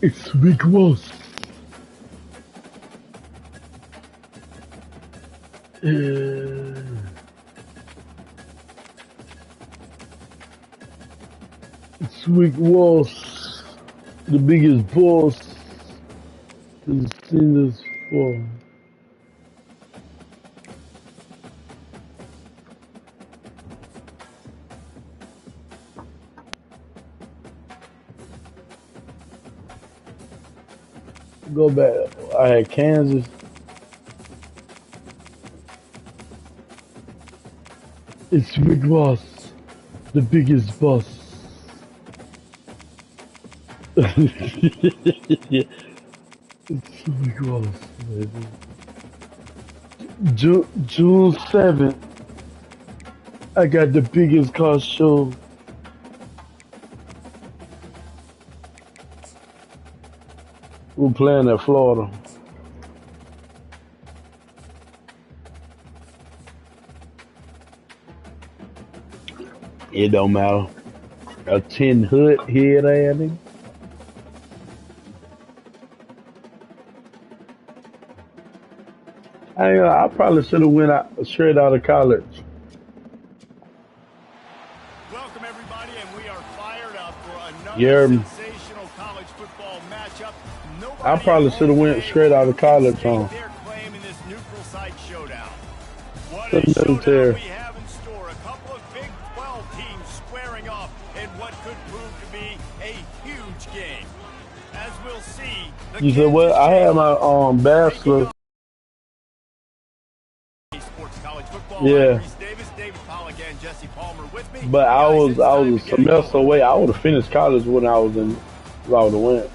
It's Big Wasp. It's Big Wasp, the biggest boss has seen this far. Go back. I had Kansas. It's Big Wasp, the biggest boss. Yeah, it's Big Wasp, baby. June 7th, I got the biggest car show. We're playing at Florida. It don't matter. A 10 hood head adding. I probably should have went out straight out of college. Welcome, everybody, and we are fired up for another Yeah, sensational college football matchup. I Nobody at probably should home have went today straight out who of can college stake on their claim in this neutral site showdown. What the a showdown military. we have in store. A couple of Big 12 teams squaring off in what could prove to be a huge game. As we'll see, the You said what? Kansas I had my Jayhawks taking bachelor. on Sports College Football. I'm Yeah, Reese Davis, David Pollock, and Jesse Palmer with me. but I Guys, was it's I time was to a get it semester going. away. I would have finished college when I was in. If I would have went.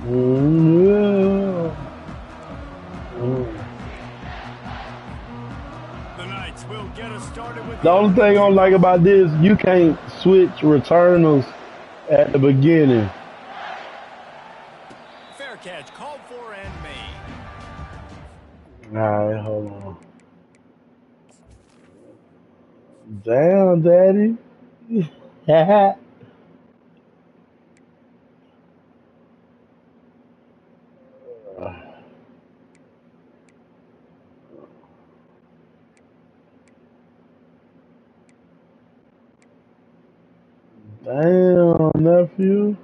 Yeah. The Knights will get us started with The the only thing I don't opening like tip-off. about this, you can't switch returners at the beginning. Fair catch, called for and made. Alright, hold on. Damn, daddy. Damn, nephew.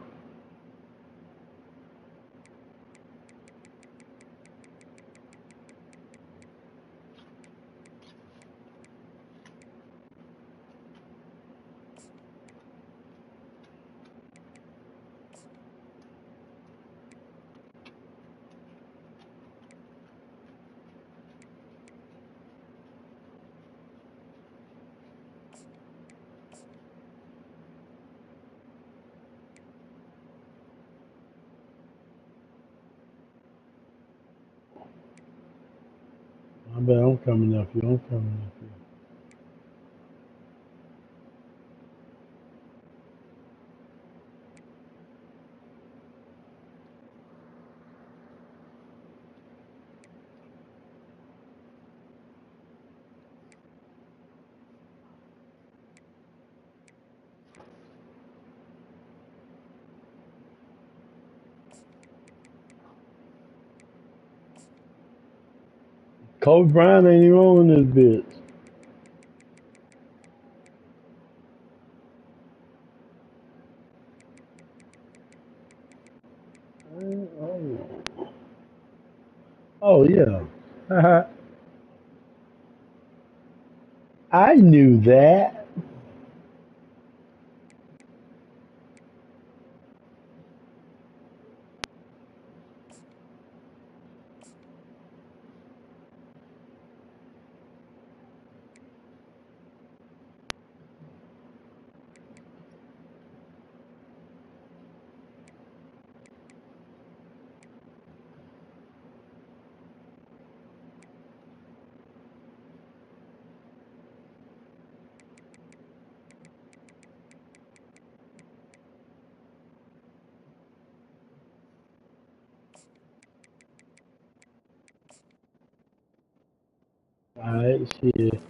I bet I'm coming, nephew. I'm coming, nephew. Kobe Bryant ain't even on this bitch. Oh, yeah. I knew that. Alright, shit.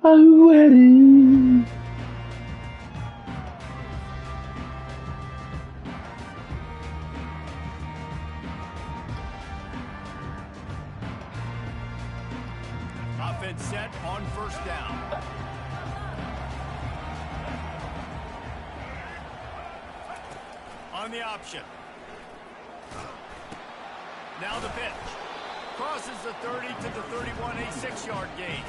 I'm ready. Offense set on first down. On the option. Now the pitch. Crosses the 30 to the 31, a 6-yard gain.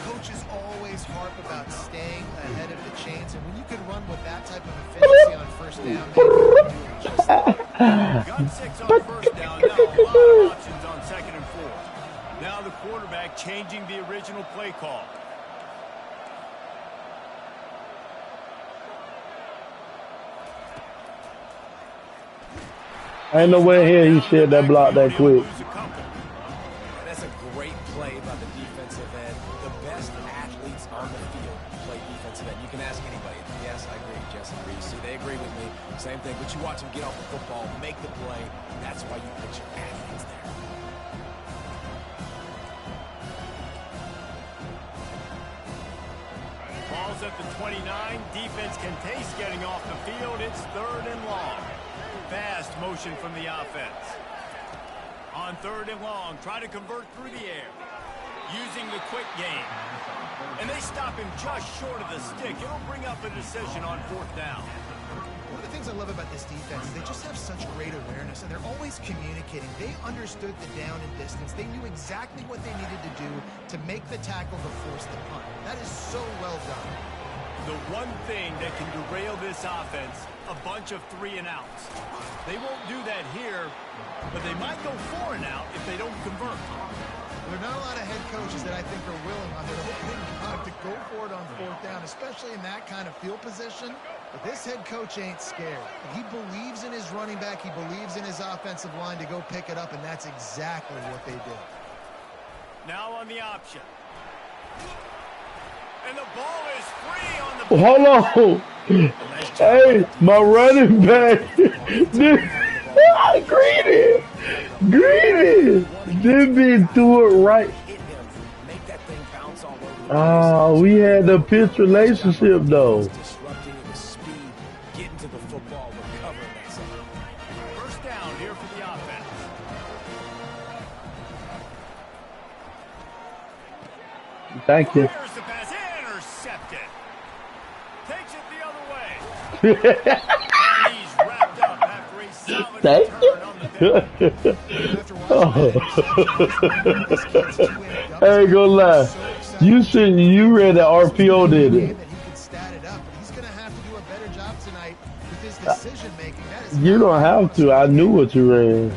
Coaches always harp about staying ahead of the chains, and when you can run with that type of efficiency on first down, just got 6 on first down. Now a lot of options on second and 4. Now the quarterback changing the original play call. Ain't no way here he shed that block that quick. That's a great play by the defensive end. The best athletes on the field play defensive end. You can ask anybody. Yes, I agree, Jesse Reese. See, they agree with me. Same thing. But you watch them get off the football, make the play. That's why you put your athletes there. Ball's at the 29. Defense can taste getting off the field. It's 3rd and long. Fast motion from the offense. On 3rd and long, try to convert through the air. Using the quick game. And they stop him just short of the stick. It'll bring up a decision on 4th down. one of the things I love about this defense is they just have such great awareness, and they're always communicating. They understood the down and distance. They knew exactly what they needed to do to make the tackle to force the punt. That is so well done. The one thing that can derail this offense, a bunch of 3 and outs. They won't do that here, but they might go 4 and out if they don't convert. There are not a lot of head coaches that I think are willing on their opening drive to go for it on 4th down, especially in that kind of field position. But this head coach ain't scared. He believes in his running back. He believes in his offensive line to go pick it up, and that's exactly what they did. Now on the option. And the ball is free on the... Hold on. Hey, my running back. Greedy. This bitch threw it right. Oh, we had the pitch relationship, though. Disrupting the speed, getting to the football, recovering that second. First down here for the offense. Thank you. There's the pass. Intercepted. Takes it the other way. And he's wrapped up after a solid Thank return on the I ain't gonna lie. You read the RPO, did it? You don't have to. I knew what you read.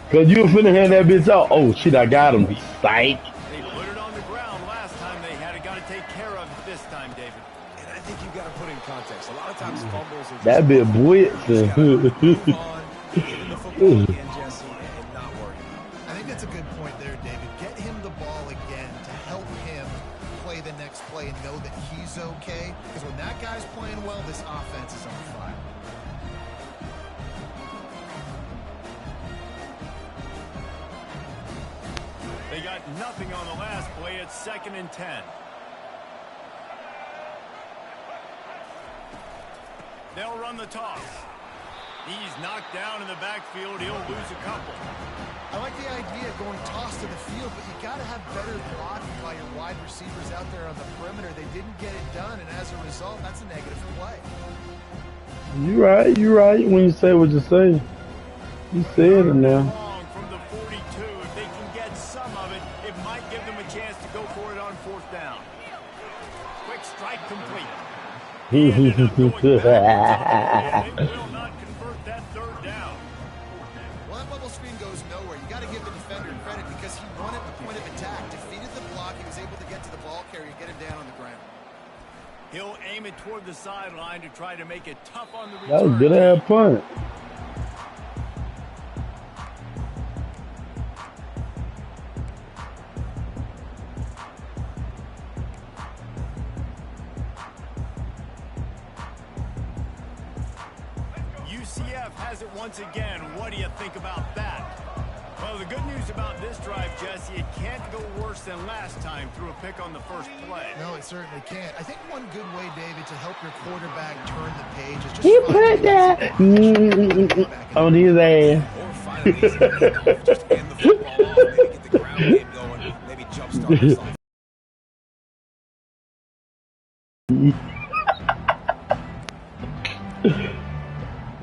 Cause you were finna hand that bitch out. Oh shit, I got him. Psych. They put it on the ground last time. They had it. Got to take care of it this time, David. And I think you got to put in context. A lot of times fumbles are just That bit blitzing. move on, get in the football again, Jesse, and not worry. I think that's a good point there, David. Get him the ball again to help him play the next play and know that he's okay. Because when that guy's playing well, this offense is on fire. They got nothing on the last play. It's 2nd and 10. They'll run the toss. He's knocked down in the backfield. He'll lose a couple. I like the idea of going toss to the field, but you got to have better blocking by your wide receivers out there on the perimeter. They didn't get it done, and as a result, that's a negative play. You right. When you say what you say, you said it now. Long from the 42. If they can get some of it, it might give them a chance to go for it on 4th down. Quick strike complete. He ended up going back. They will not convert that 3rd down. Well, that bubble screen goes nowhere. You got to give the defender credit because he won at the point of attack, defeated the block. He was able to get to the ball carrier, get him down on the ground. He'll aim it toward the sideline to try to make it tough on the return. That was a good ass punt. UCF has it once again. What do you think about that? Well, the good news about this drive, Jesse, it can't go worse than last time through a pick on the first play. No, it certainly can't. I think one good way, David, to help your quarterback turn the page is just He put that on his ass. Or find an easy handoff. Just hand the football off, maybe get the ground game going, maybe jumpstart this offense.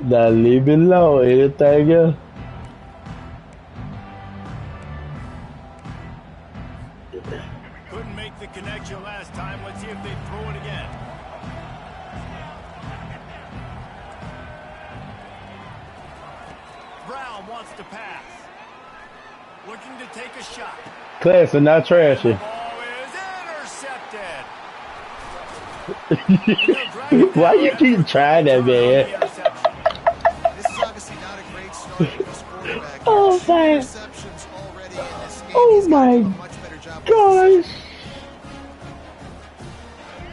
Now leave it low, anything else? Couldn't make the connection last time. Let's see if they throw it again. Brown wants to pass. Looking to take a shot. Classy, not trashy. The ball is intercepted. Why you keep trying that, man? This is obviously not a great start for this quarterback. Oh, man. Interceptions already in this game. Oh, He's gotta my do a much better job with gosh.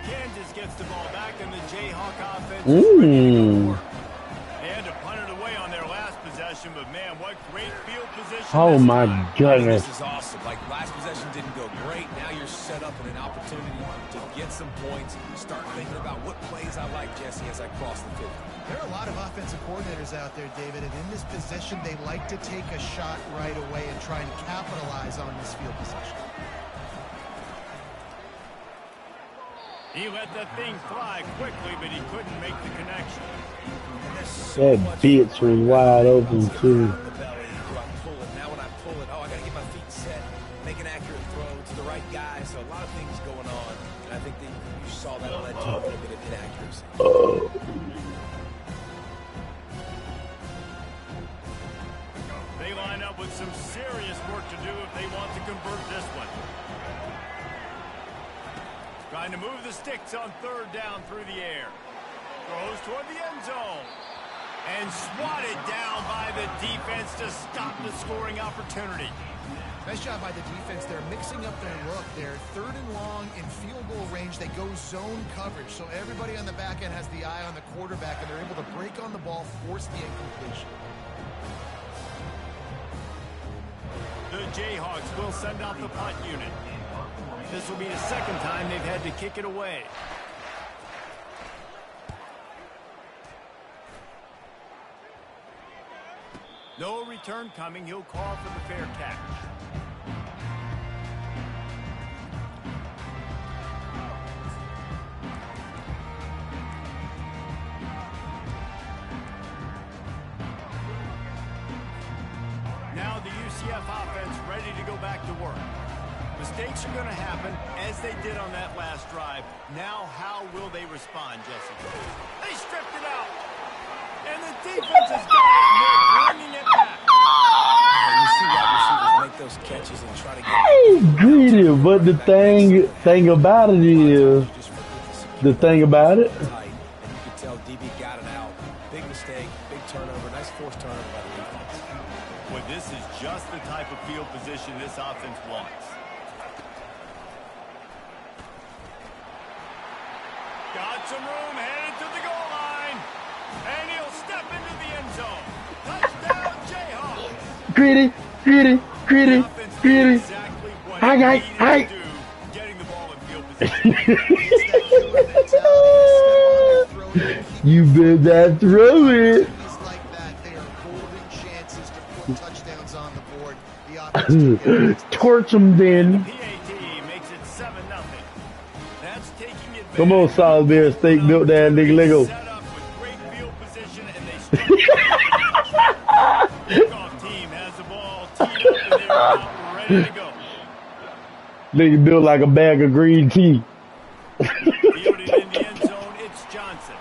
Kansas gets the ball back, and the Jayhawk offense is Mm. ready to go to work. They had to punt it away on their last possession, but man, what great field position. Oh, this my time. goodness. This is awesome. Like, last possession didn't go great. Now you're set up in an opportunity to get some points. Start thinking about what plays I like, Jesse, as I cross the field. There are a lot of offensive coordinators out there, David, and in this position, they like to take a shot right away and try and capitalize on this field position. He let that thing fly quickly, but he couldn't make the connection. That bitch was wide open, too. The belly. Do I pull it? Now when I pull it, oh, I got to get my feet set, make an accurate throw to the right guy. So a lot of things going on, and I think that you saw that led to a little bit of inaccuracy. They line up with some serious work to do if they want to convert this one. Trying to move the sticks on third down through the air. Throws toward the end zone. And swatted down by the defense to stop the scoring opportunity. Nice job by the defense. They're mixing up their look. They're third and long in field goal range. They go zone coverage. So everybody on the back end has the eye on the quarterback, and they're able to break on the ball, force the incompletion. The Jayhawks will send out the punt unit. This will be the second time they've had to kick it away. No return coming. He'll call for the fair catch. Now the UCF offense ready to go back to work. Mistakes are going to happen, as they did on that last drive. Now, how will they respond, Jesse? They stripped it out. And the defense has got it, and they're bringing it back. You see wide receivers make those catches and try to get... Hey, greedy, but the thing about it is, the thing about it, tight, and you can tell DB got it out. Big mistake, big turnover, nice forced turnover by the defense. Well, this is just the type of field position this offense wants. Got some room, headed to the goal line. And he'll step into the end zone. Touchdown, Jayhawks. greedy. Exactly what Hi, guys. he Hi. needed to do, getting the ball in field position. You better throw it. Like that, they are golden chances to put touchdowns on the board. The offense Torch them then. PAT makes it 7-0. That's taking advantage. Come on, solid beer steak built that nigga Lego. Set up with great field position, and they kickoff team has the ball teed up, and they're about ready to go. Nigga built like a bag of green tea. Fielded in the end zone, it's Johnson.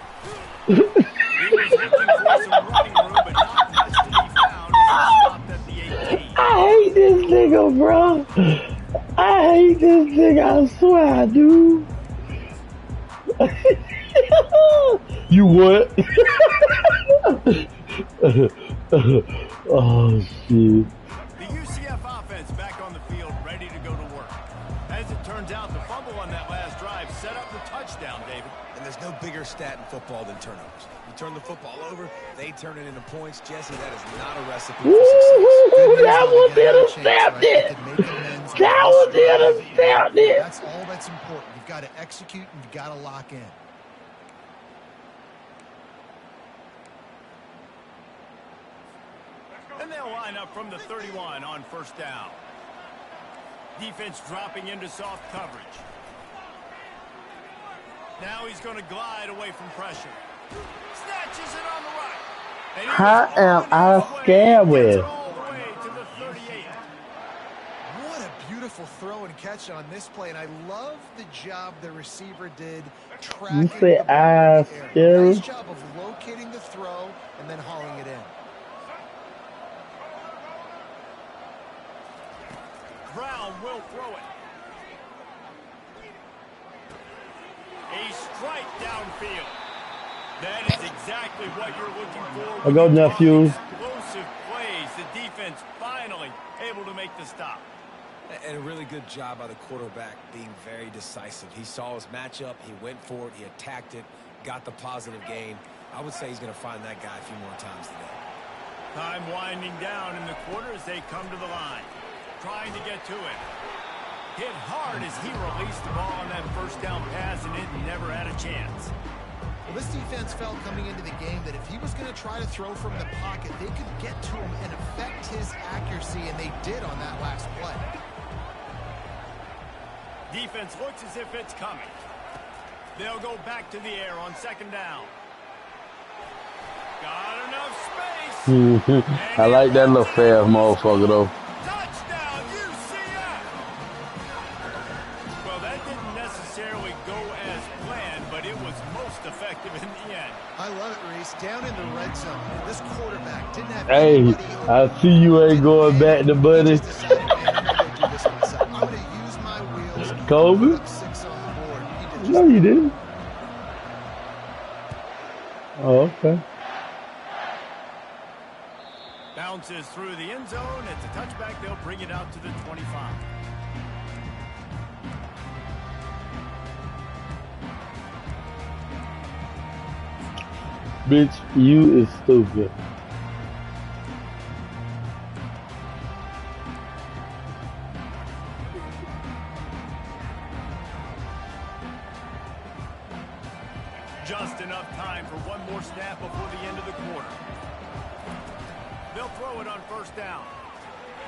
He was looking for some running room, but not much to be found. He stopped at the 18. I hate this nigga, bro. I hate this nigga, I swear I do. You what? Oh, shit. The UCF offense back on the field, ready to go to work. As it turns out, the fumble on that last drive set up the touchdown, David. And there's no bigger stat in football than turnovers. You turn the football over, they turn it into points. Jesse, that is not a recipe for Ooh, success. that was intercepted. That was intercepted. That's all that's important. You've got to execute and you've got to lock in. And they'll line up from the 31 on first down. Defense dropping into soft coverage. Now he's going to glide away from pressure. Snatches it on the right. How am I scared with? All the way to the 38. What a beautiful throw and catch on this play, and I love the job the receiver did tracking the ball in the air. Nice job of locating the throw and then hauling it in. Brown will throw it. A strike downfield. That is exactly what you're looking for. I go, nephew. Explosive plays. The defense finally able to make the stop. And a really good job by the quarterback being very decisive. He saw his matchup. He went for it. He attacked it. Got the positive gain. I would say he's going to find that guy a few more times today. Time winding down in the quarter as they come to the line. Trying to get to it. Hit hard as he released the ball on that first down pass, and it never had a chance. Well, this defense felt coming into the game that if he was going to try to throw from the pocket, they could get to him and affect his accuracy, and they did on that last play. Defense looks as if it's coming. They'll go back to the air on second down. Got enough space. I like that little fast motherfucker, though. Touchdown, Ncaa! Well, that didn't necessarily go as planned, but it was most effective in the end. I love it, Reese. Down in the red zone, this quarterback didn't have Hey, anybody I see you ain't going back to buddy. He just decided, man, I'm going to do this myself. I'm going to use my wheels. Kobe? Put up 6 on the board. He did No, you didn't. Oh, okay. Bounces through the end zone. It's a touchback. They'll bring it out to the 25. Bitch, you is stupid. Just enough time for one more snap before the end of the quarter. They'll throw it on first down.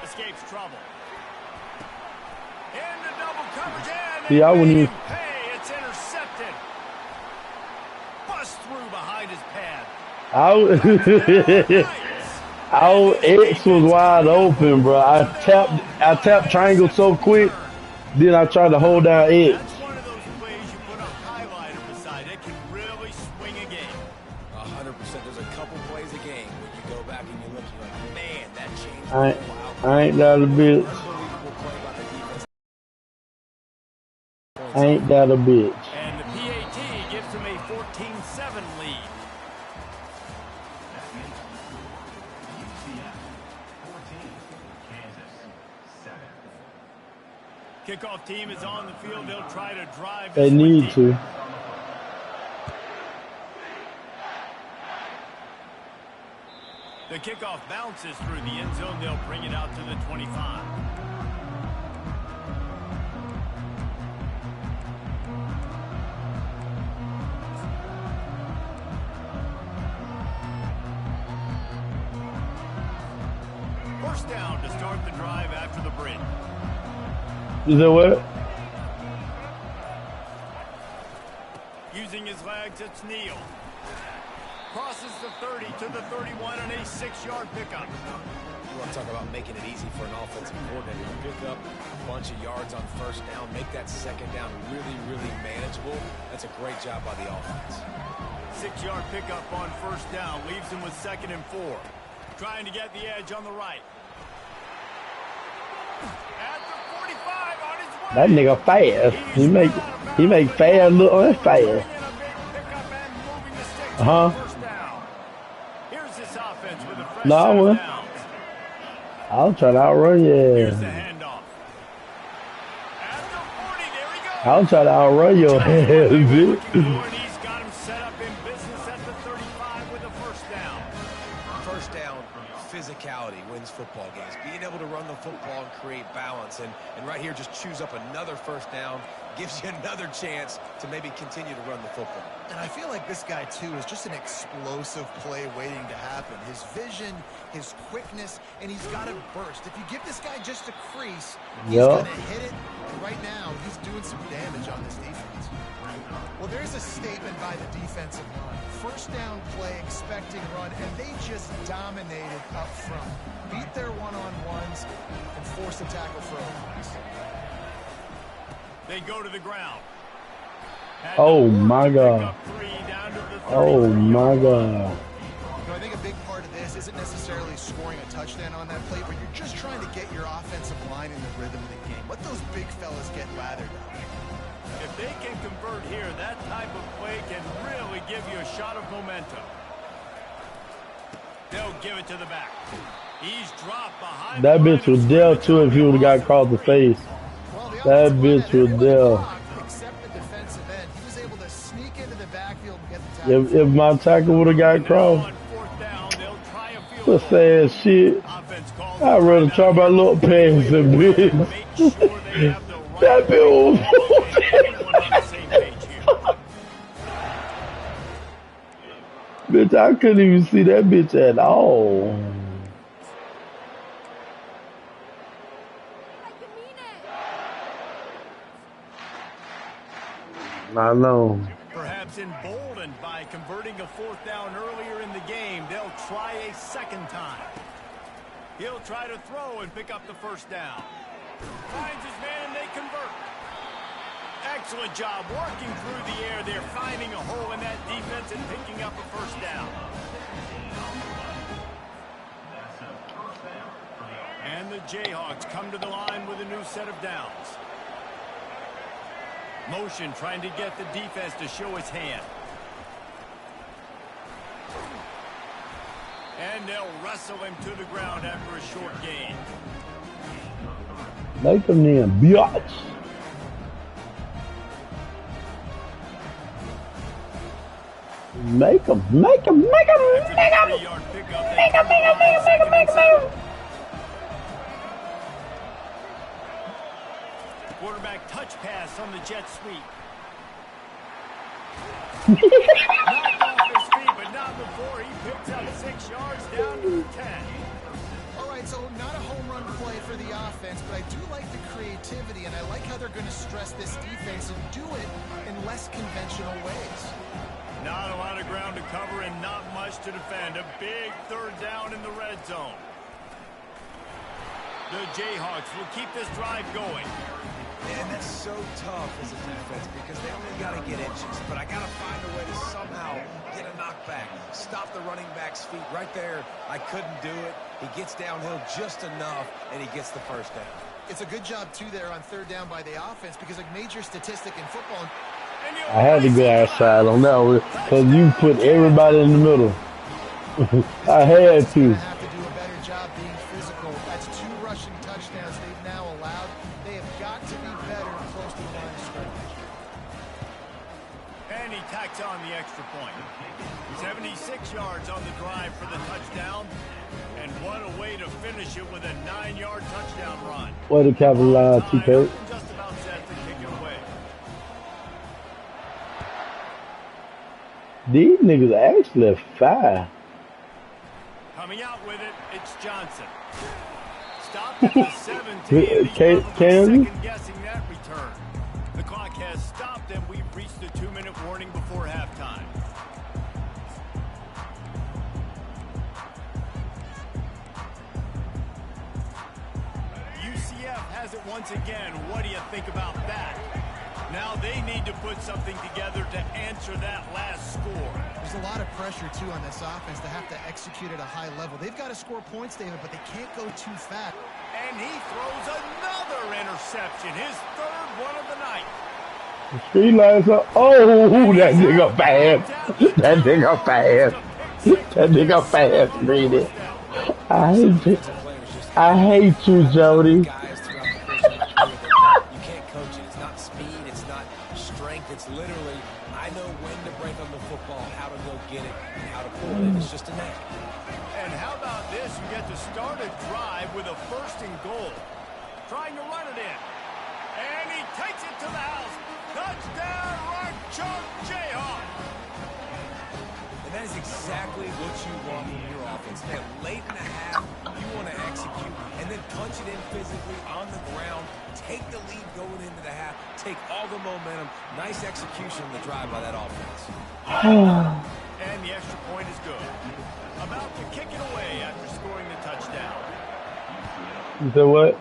Escapes trouble. Into double coverage, and See, I wouldn't even... pay. It's intercepted. Bust through behind his pad. Our X was wide open, bro. I tapped triangle so quick, then I tried to hold down X. That's one of those plays you put a highlighter beside. It can really swing a game. 100%. There's a couple plays a game when you go back and you look, you're like, man, that changed. I ain't that a bitch. I ain't that a bitch. And the PAT gives him a 14-7 lead. Kickoff team is on the field. They'll try to drive. They need to. The kickoff bounces through the end zone. They'll bring it out to the 25. First down to start the drive after the break. Is that what? Using his legs, it's Neal. Crosses the 30 to the 31 and a 6-yard pickup. You want to talk about making it easy for an offensive coordinator to pick up a bunch of yards on first down, make that second down really, really manageable. That's a great job by the offense. 6-yard pickup on first down leaves him with 2nd and 4. Trying to get the edge on the right. At the 45 on his way. That nigga fast. He make fast look fast. Here's this offense with a fresh No, I wouldn't. I'll try to outrun you. Here's the handoff. At the 40, there he goes. I'll try to outrun your ass, bitch. He's got him set up in business at the 35 first down physicality wins football games. Being able to run the football and create balance. And right here, just choose up another first down, gives you another chance to maybe continue to run the football. And I feel like this guy, too, is just an explosive play waiting to happen. His vision, his quickness, and he's got to burst. If you give this guy just a crease, he's going to hit it. And right now, he's doing some damage on this defense. Well, there's a statement by the defensive line. First down play, expecting run, and they just dominated up front. Beat their one-on-ones and force a tackle for a loss. They go to the ground. Oh my God. Oh my God. I think a big part of this isn't necessarily scoring a touchdown on that play, but you're just trying to get your offensive line in the rhythm of the game. Let those big fellas get lathered up. If they can convert here, that type of play can really give you a shot of momentum. They'll give it to the back. He's dropped behind. That bitch was dead too if he would have got across the face. That bitch was dead. Except the defensive end, he was able to sneak into the backfield and get the tackle. If my tackle would have got across, the sad shit. I'd rather try my little pass than bitch. That bitch was bitch, I couldn't even see that bitch at all. I know. Perhaps emboldened by converting a fourth down earlier in the game, they'll try a second time. He'll try to throw and pick up the first down. Finds his man, they convert. Excellent job working through the air. They're finding a hole in that defense and picking up a first down. And the Jayhawks come to the line with a new set of downs. Motion trying to get the defense to show its hand. And they'll wrestle him to the ground after a short gain. Make him then, biatch. Make him. Quarterback touch pass on the jet sweep. Knocked off his feet, but not before he picks up 6 yards down to the 10. All right, so not a home run play for the offense, but I do like the creativity, and I like how they're going to stress this defense and do it in less conventional ways. Not a lot of ground to cover and not much to defend. A big third down in the red zone. The Jayhawks will keep this drive going. Man, that's so tough as a defense because they only got to get inches. But I got to find a way to somehow get a knockback. Stop the running back's feet right there. I couldn't do it. He gets downhill just enough, and he gets the first down. It's a good job, too, there on third down by the offense because a major statistic in football. I had to go outside on that one because you put everybody in the middle. I had to. Have to do a better job being physical. That's 2 rushing touchdowns they've now allowed. They have got to be better close to the line of scrimmage. And he tacks on the extra point. 76 yards on the drive for the touchdown. And what a way to finish it with a 9-yard touchdown run. Way to capitalize, TK. Just about set to kick it away. These niggas actually fire. Coming out with it, it's Johnson. Stopped at the 17. Second guessing that return. The clock has stopped, and we've reached the 2-minute warning before halftime. UCF has it once again. What do you think about that? Now they need to put something together to answer that last score. There's a lot of pressure, too, on this offense to have to execute at a high level. They've got to score points, David, but they can't go too fast. And he throws another interception, his third one of the night. The street lights up. Oh, that nigga fast. That nigga fast. That nigga fast, Brady. I hate you. I hate you, Jody. It's literally, I know when to break on the football, how to go get it, and how to pull it in. It's just a knack. And how offense who get to start a drive with a 1st and goal. Trying to run it in. And he takes it to the house. Touchdown, Ncaa Jayhawk. And that is exactly what you want from your offense. Man, late in the half, you want to execute and then punch it in physically on the ground. Take the lead going into the half. Take all the momentum. Nice execution on the drive by that offense. And the extra point is good. About to kick it away after scoring the touchdown. You said what?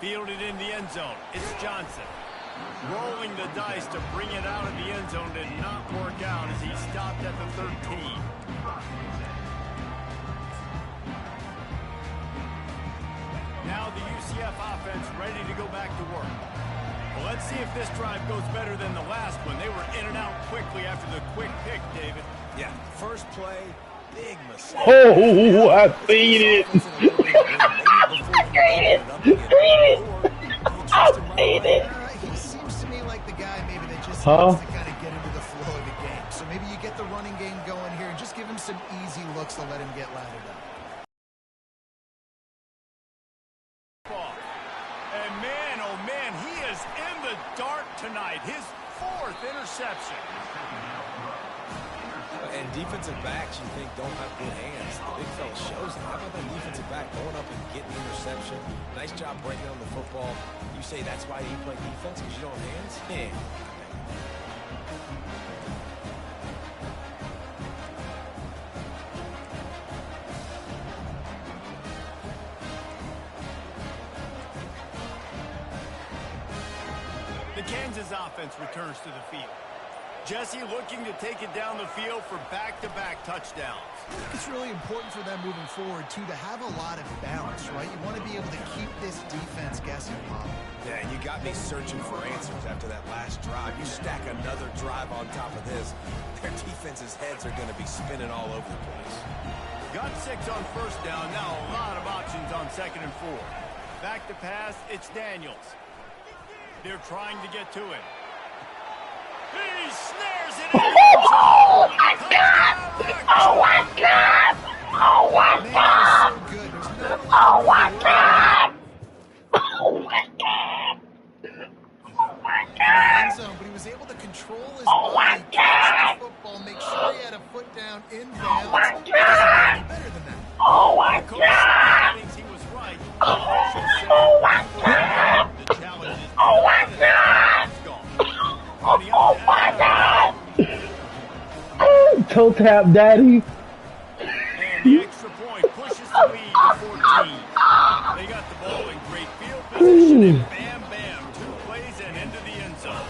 Fielded in the end zone. It's Johnson. Rolling the dice to bring it out of the end zone did not work out as he stopped at the 13. Now the UCF offense ready to go back to work. Well, let's see if this drive goes better than the last one. They were in and out quickly after the quick pick, David. Yeah, first play, big mistake. Oh, I seen it. He seems to me like the guy maybe that just wants to kind of get into the flow of the game. So maybe you get the running game going here and just give him some easy looks to let him get lathered up. And man, oh man, he is in the dark tonight. His 4th interception. And defensive backs, you think, don't have good hands. The big fella shows them. How about that defensive back going up and getting the interception? Nice job breaking on the football. You say that's why you play defense, because you don't have hands? Yeah. The Kansas offense returns to the field. Jesse looking to take it down the field for back-to-back touchdowns. I think it's really important for them moving forward, too, to have a lot of balance, right? You want to be able to keep this defense guessing, Bob. Yeah, and you got me searching for answers after that last drive. You stack another drive on top of this, their defense's heads are going to be spinning all over the place. Got 6 on 1st down. Now a lot of options on 2nd and 4. Back to pass, it's Daniels. They're trying to get to him. He snares it in. Oh my God! Oh my God! Oh my God! Oh my God! Oh my God! Oh my God! But he was able to control his body, catch the football, make sure he had a foot down in bounds. Oh my God! Better than that. Oh my God! Thinks he was right. Oh my God! The challenge is Oh my God! Oh my God! Toe tap, daddy. And the extra point pushes the lead to 14. They got the ball in great field position, and bam, bam, 2 plays and into the end zone.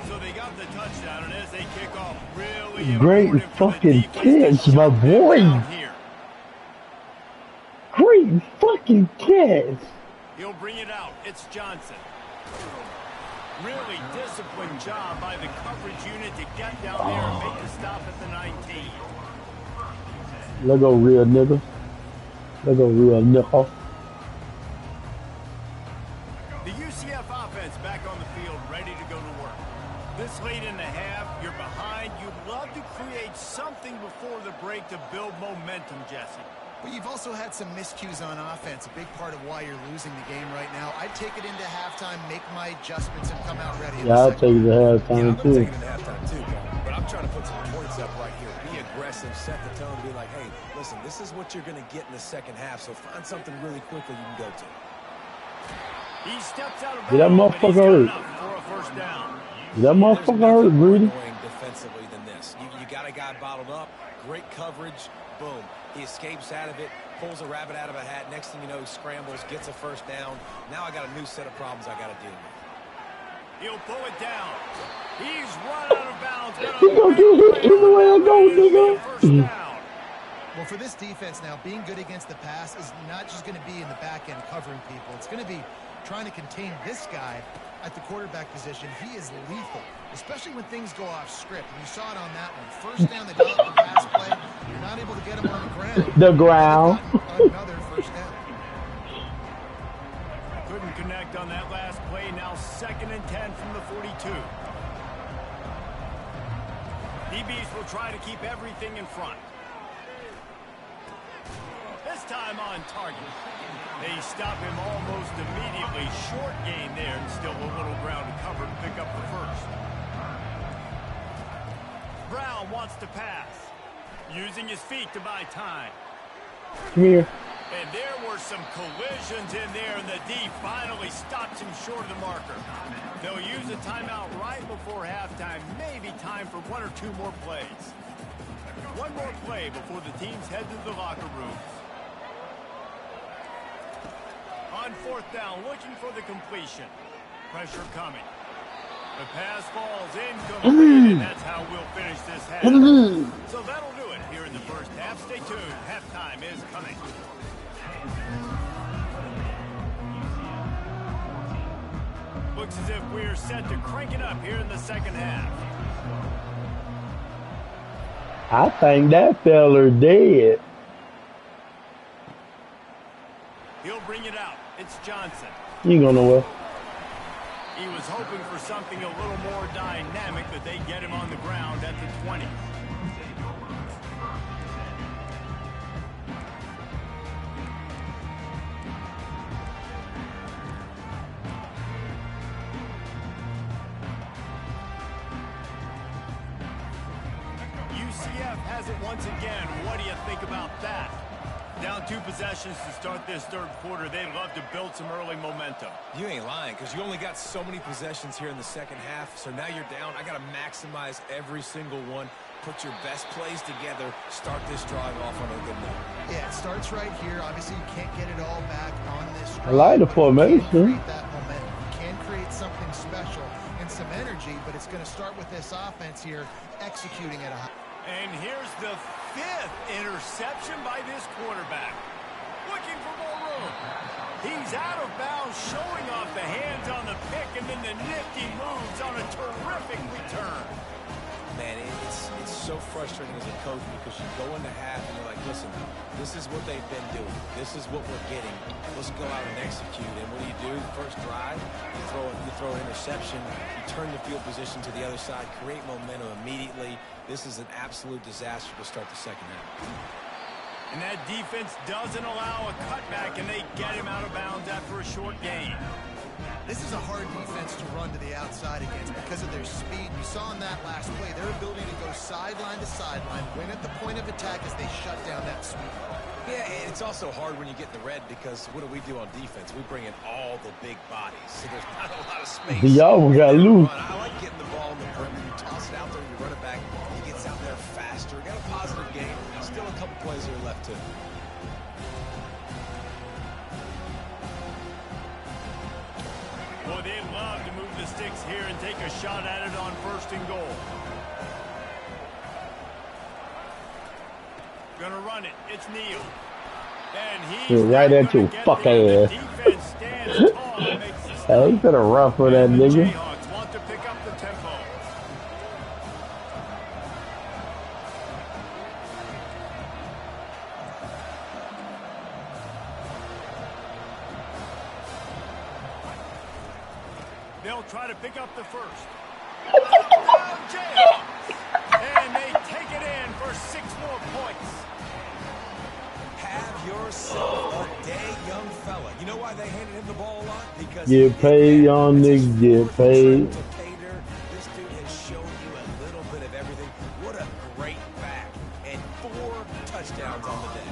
So they got the touchdown, and as they kick off, really great fucking catch, my boy. Great fucking catch. He'll bring it out. It's Johnson. Really disciplined job by the coverage unit to get down there and make a stop at the 19. Let go, real nigga. Let go, real nigga. The UCF offense back on the field, ready to go to work. This late in the half, you're behind. You'd love to create something before the break to build momentum, Jesse. But you've also had some miscues on offense, a big part of why you're losing the game right now. I'd take it into halftime, make my adjustments, and come out ready. Yeah, I'll take it to halftime, I'm too. taking it to halftime, too, but I'm trying to put some points up right here. Be aggressive, set the tone, be like, hey, listen, this is what you're going to get in the second half, so find something really quickly you can go to. He steps out of Did that motherfucker hurt? For a 1st down. Did that motherfucker hurt, Rudy? Defensively than this. You got a guy bottled up, great coverage, boom. He escapes out of it, pulls a rabbit out of a hat. Next thing you know, he scrambles, gets a 1st down. Now I got a new set of problems I got to deal with. He'll pull it down. He's run out of bounds. He gonna get hit either way I go, nigga. Well, for this defense now, being good against the pass is not just going to be in the back end covering people. It's going to be trying to contain this guy at the quarterback position. He is lethal, especially when things go off script. And you saw it on that one. 1st down, they got the pass play. You're not able to get him on the ground. The ground. Another 1st down. Couldn't connect on that last play. Now 2nd and 10 from the 42. DBs will try to keep everything everything in front. This time on target. They stop him almost immediately. Short gain there, and still a little ground to cover to pick up the first. Brown wants to pass, using his feet to buy time. Come here. And there were some collisions in there, and the D finally stops him short of the marker. They'll use a timeout right before halftime. Maybe time for one or two more plays. One more play before the teams head to the locker rooms. On fourth down, looking for the completion. Pressure coming. The pass falls incomplete, and that's how we'll finish this half. So that'll do it here in the first half. Stay tuned. Halftime is coming. Looks as if we're set to crank it up here in the second half. I think that feller dead. He'll bring it out. It's Johnson. You gonna know what? He was hoping for something a little more dynamic, but they get him on the ground at the 20. UCF has it once again. What do you think about that? Down 2 possessions to start this third quarter. They'd love to build some early momentum. You ain't lying, because you only got so many possessions here in the second half, so now you're down. I got to maximize every single one. Put your best plays together. Start this drive off on a good note. Yeah, it starts right here. Obviously, you can't get it all back on this drive. I like the formation. Create that momentum. You can create something special and some energy, but it's going to start with this offense here executing at a high. And here's the 5th interception by this quarterback. Looking for more room. He's out of bounds, showing off the hands on the pick, and then the nifty moves on a terrific return. Man, it's so frustrating as a coach because you go into half and you're like, listen, this is what they've been doing. This is what we're getting. Let's go out and execute. And what do? First drive, you throw an interception, you turn the field position to the other side, create momentum immediately. This is an absolute disaster to start the second half. And that defense doesn't allow a cutback, and they get him out of bounds after a short gain. This is a hard defense to run to the outside against because of their speed. You saw in that last play their ability to go sideline to sideline, win at the point of attack as they shut down that sweep. Yeah, and it's also hard when you get the red because what do we do on defense? We bring in all the big bodies, so there's not a lot of space. Y'all got loose. I like getting the ball in the perimeter. You toss it out there, you run it back. He gets out there faster. Got a positive game. Still a couple plays here left too. Well, they'd love to move the sticks here and take a shot at it on 1st and goal. Gonna run it. It's Neal. And he's right at your fuck ass. Defense stands tall and makes the stop. Hey, you better run for that And the nigga. Jayhawks want to pick up the tempo. They'll try to pick up the first. Touchdown, Jayhawks. And they take it in for 6 more points. Have yourself a day, young fella. You know why they handed him the ball a lot? Because Get paid, young niggas, get paid. This dude has shown you a little bit of everything. What a great back. And 4 touchdowns on the day.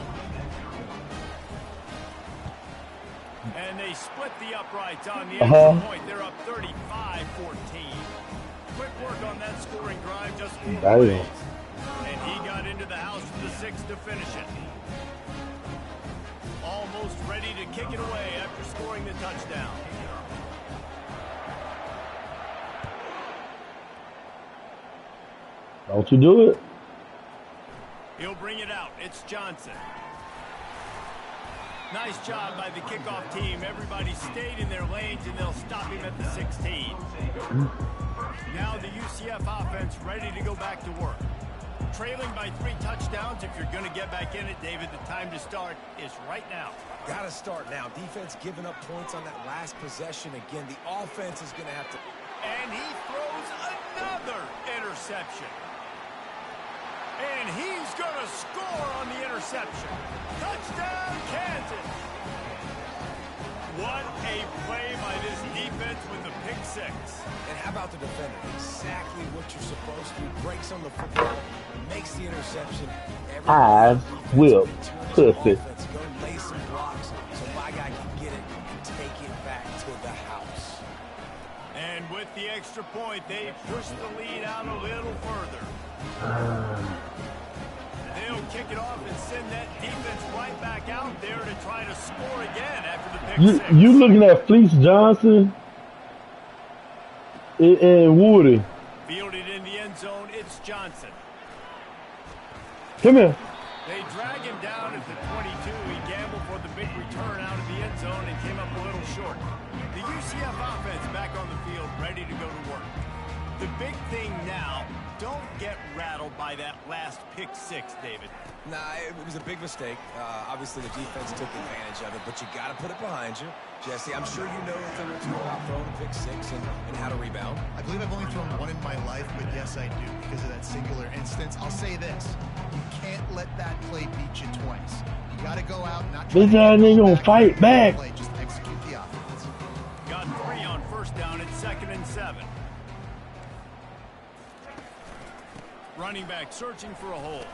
And they split the uprights on the extra point. They're up 35-14. Quick work on that scoring drive, just 4 plays. And he got into the house for the 6th to finish it. Almost ready to kick it away after scoring the touchdown. Don't you do it. He'll bring it out. It's Johnson. Nice job by the kickoff team. Everybody stayed in their lanes, and they'll stop him at the 16. Now the UCF offense ready to go back to work. Trailing by 3 touchdowns. If you're going to get back in it, David, the time to start is right now. Got to start now. Defense giving up points on that last possession. Again, the offense is going to have to... And he throws another interception. And he's going to score on the interception. Touchdown, Kansas. What a play by this defense with the pick six. And how about the defender? Exactly what you're supposed to do. Breaks on the football, makes the interception. Eyes will pussy. Go lay some blocks so my guy can get it and take it back to the house. And with the extra point, they push the lead out a little further. They'll kick it off and send that defense right back out there to try to score again after the pick six. You looking at Fleece Johnson and Woody. Fielded in the end zone, it's Johnson. Come here. They drag him down at the 22. He gambled for the big return out of the end zone and came up a little short. The UCF offense back on the field, ready to go to work. The big thing now, don't get rattled by that last pick six, David. Nah, it was a big mistake. Obviously, the defense took advantage of it, but you got to put it behind you. Jesse, I'm sure you know a thing or two about throwing a pick six and how to rebound. I believe I've only thrown one in my life, but yes, I do because of that singular instance. I'll say this. You can't let that play beat you twice. You got to go out and not try This to guy ain't gonna fight back. just execute the offense. Got 3 on first down at 2nd and 7. Running back searching for a hole.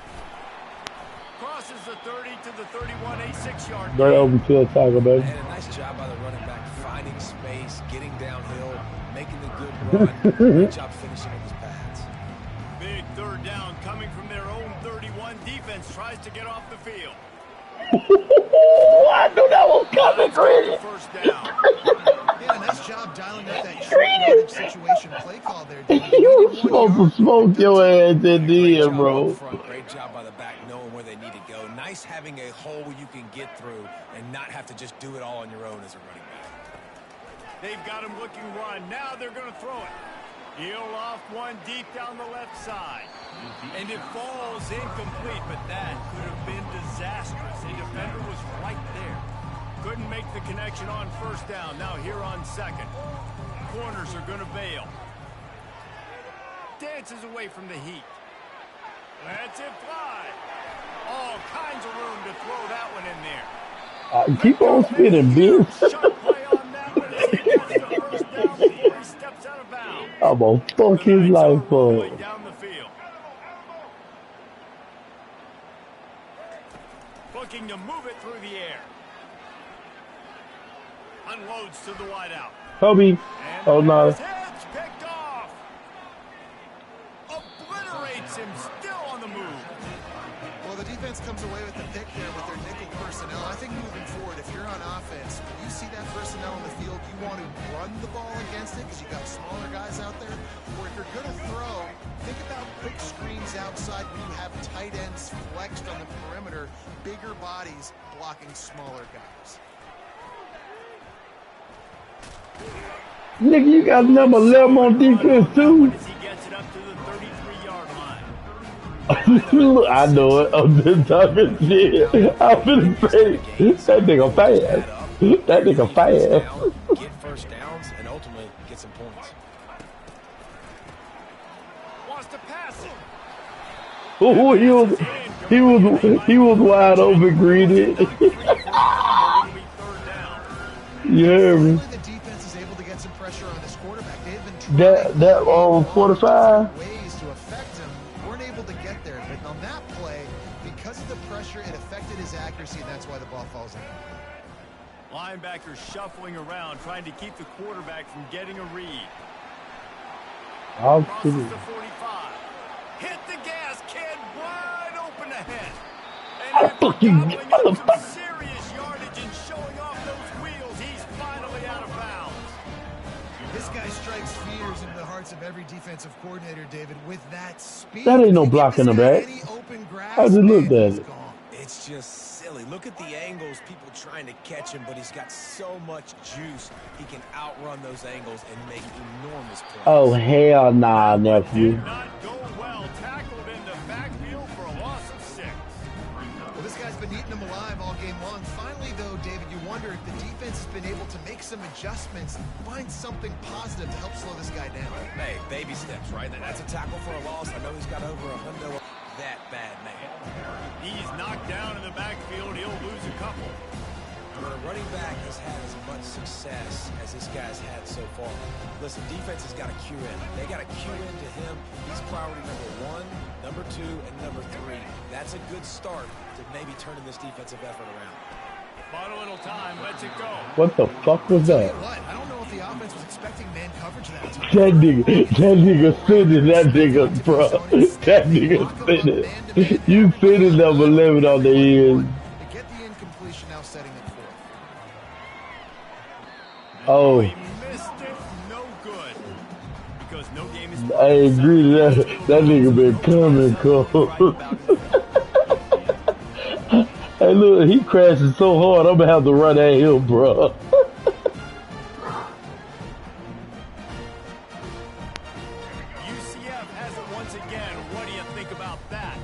Crosses the 30 to the 31, a 6-yard. Right over to a tackle, baby. And a nice job by the running back, finding space, getting downhill, making a good run. Great job finishing with his pads. Big third down coming from their own 31. Defense tries to get off the field. I knew that was coming, Green. First down. Yeah, nice job dialing up that short yardage situation play call there. You were supposed to smoke your ass in there, bro. Great job by the back, knowing where they need to go. Nice having a hole you can get through and not have to just do it all on your own as a running back. They've got him looking run. Now they're going to throw it. Heel off one deep down the left side. And it falls incomplete, but that could have been disastrous. A defender was right there. Couldn't make the connection on first down. Now here on second. Corners are going to bail. Dances away from the heat. Lets it fly. All kinds of room to throw that one in there. Keep on spinning, bitch. Sharp play on that one as he gets the first down before he steps out of bounds. I'm gonna fuck his life up. Down the field. Looking to move it through the air. Unloads to the wideout. Kobe. Oh no. His head's picked off. Obliterates him, still on the move. Well, the defense comes away with the pick there with their nickel personnel. I think moving forward, if you're on offense, when you see that personnel on the field, you want to run the ball against it because you got smaller guys out there. Or if you're going to throw, think about quick screens outside when you have tight ends flexed on the perimeter, bigger bodies blocking smaller guys. Nigga, you got number 11 on defense too. As he gets it up to the 33-yard line. I know it. I'm just talking shit. I'm finna say that nigga fast. That nigga fast. Get first downs and ultimately get some points. Wants to pass it. Oh, he was wide open, greedy. You hear me? The defense is able to get some pressure on this quarterback. They've been That 45. ways to affect him. Weren't able to get there, but on that play, because of the pressure, it affected his accuracy, and that's why the ball falls in. Linebackers shuffling around, trying to keep the quarterback from getting a read. I'll Crosses see the it. 45. Hit the gas, kid. Wide open ahead. I And fucking after gobbling up some motherfucker. serious yardage and showing off those wheels, he's finally out of bounds. This guy strikes fears into the hearts of every defensive coordinator, David, with that speed. That ain't no You give blocking this the guy back. any open grass, How's it look, man, Daddy? he's gone. It's just silly. Look at the angles, people trying to catch him, but he's got so much juice. He can outrun those angles and make enormous plays. Oh, hell nah, nephew. Did not go well. Tackled in the backfield for a loss of 6. Well, this guy's been eating them alive all game long. Finally, though, David, you wonder if the defense has been able to make some adjustments, find something positive to help slow this guy down. Hey, baby steps, right? That's a tackle for a loss. I know he's got over a hundo. That bad man. He's knocked down in the backfield. He'll lose a couple. When a running back has had as much success as this guy's had so far, listen, defense has got to cue in. They got to cue into him. He's priority number 1, number 2, and number 3. That's a good start to maybe turning this defensive effort around. Bought a little time, lets it go. What the fuck was that? What? I don't know if the offense was expecting man coverage that time. That nigga sitting, that nigga, bro. That nigga sitting. You sitting number 11 on the end. They get the incompletion, now setting it forth. Oh, He missed it. No good. Because no game is... I agree to that. That nigga been coming, Cole. Hey, look, he crashing so hard, I'm gonna have to run at him, bro. UCF has it once again. What do you think about that?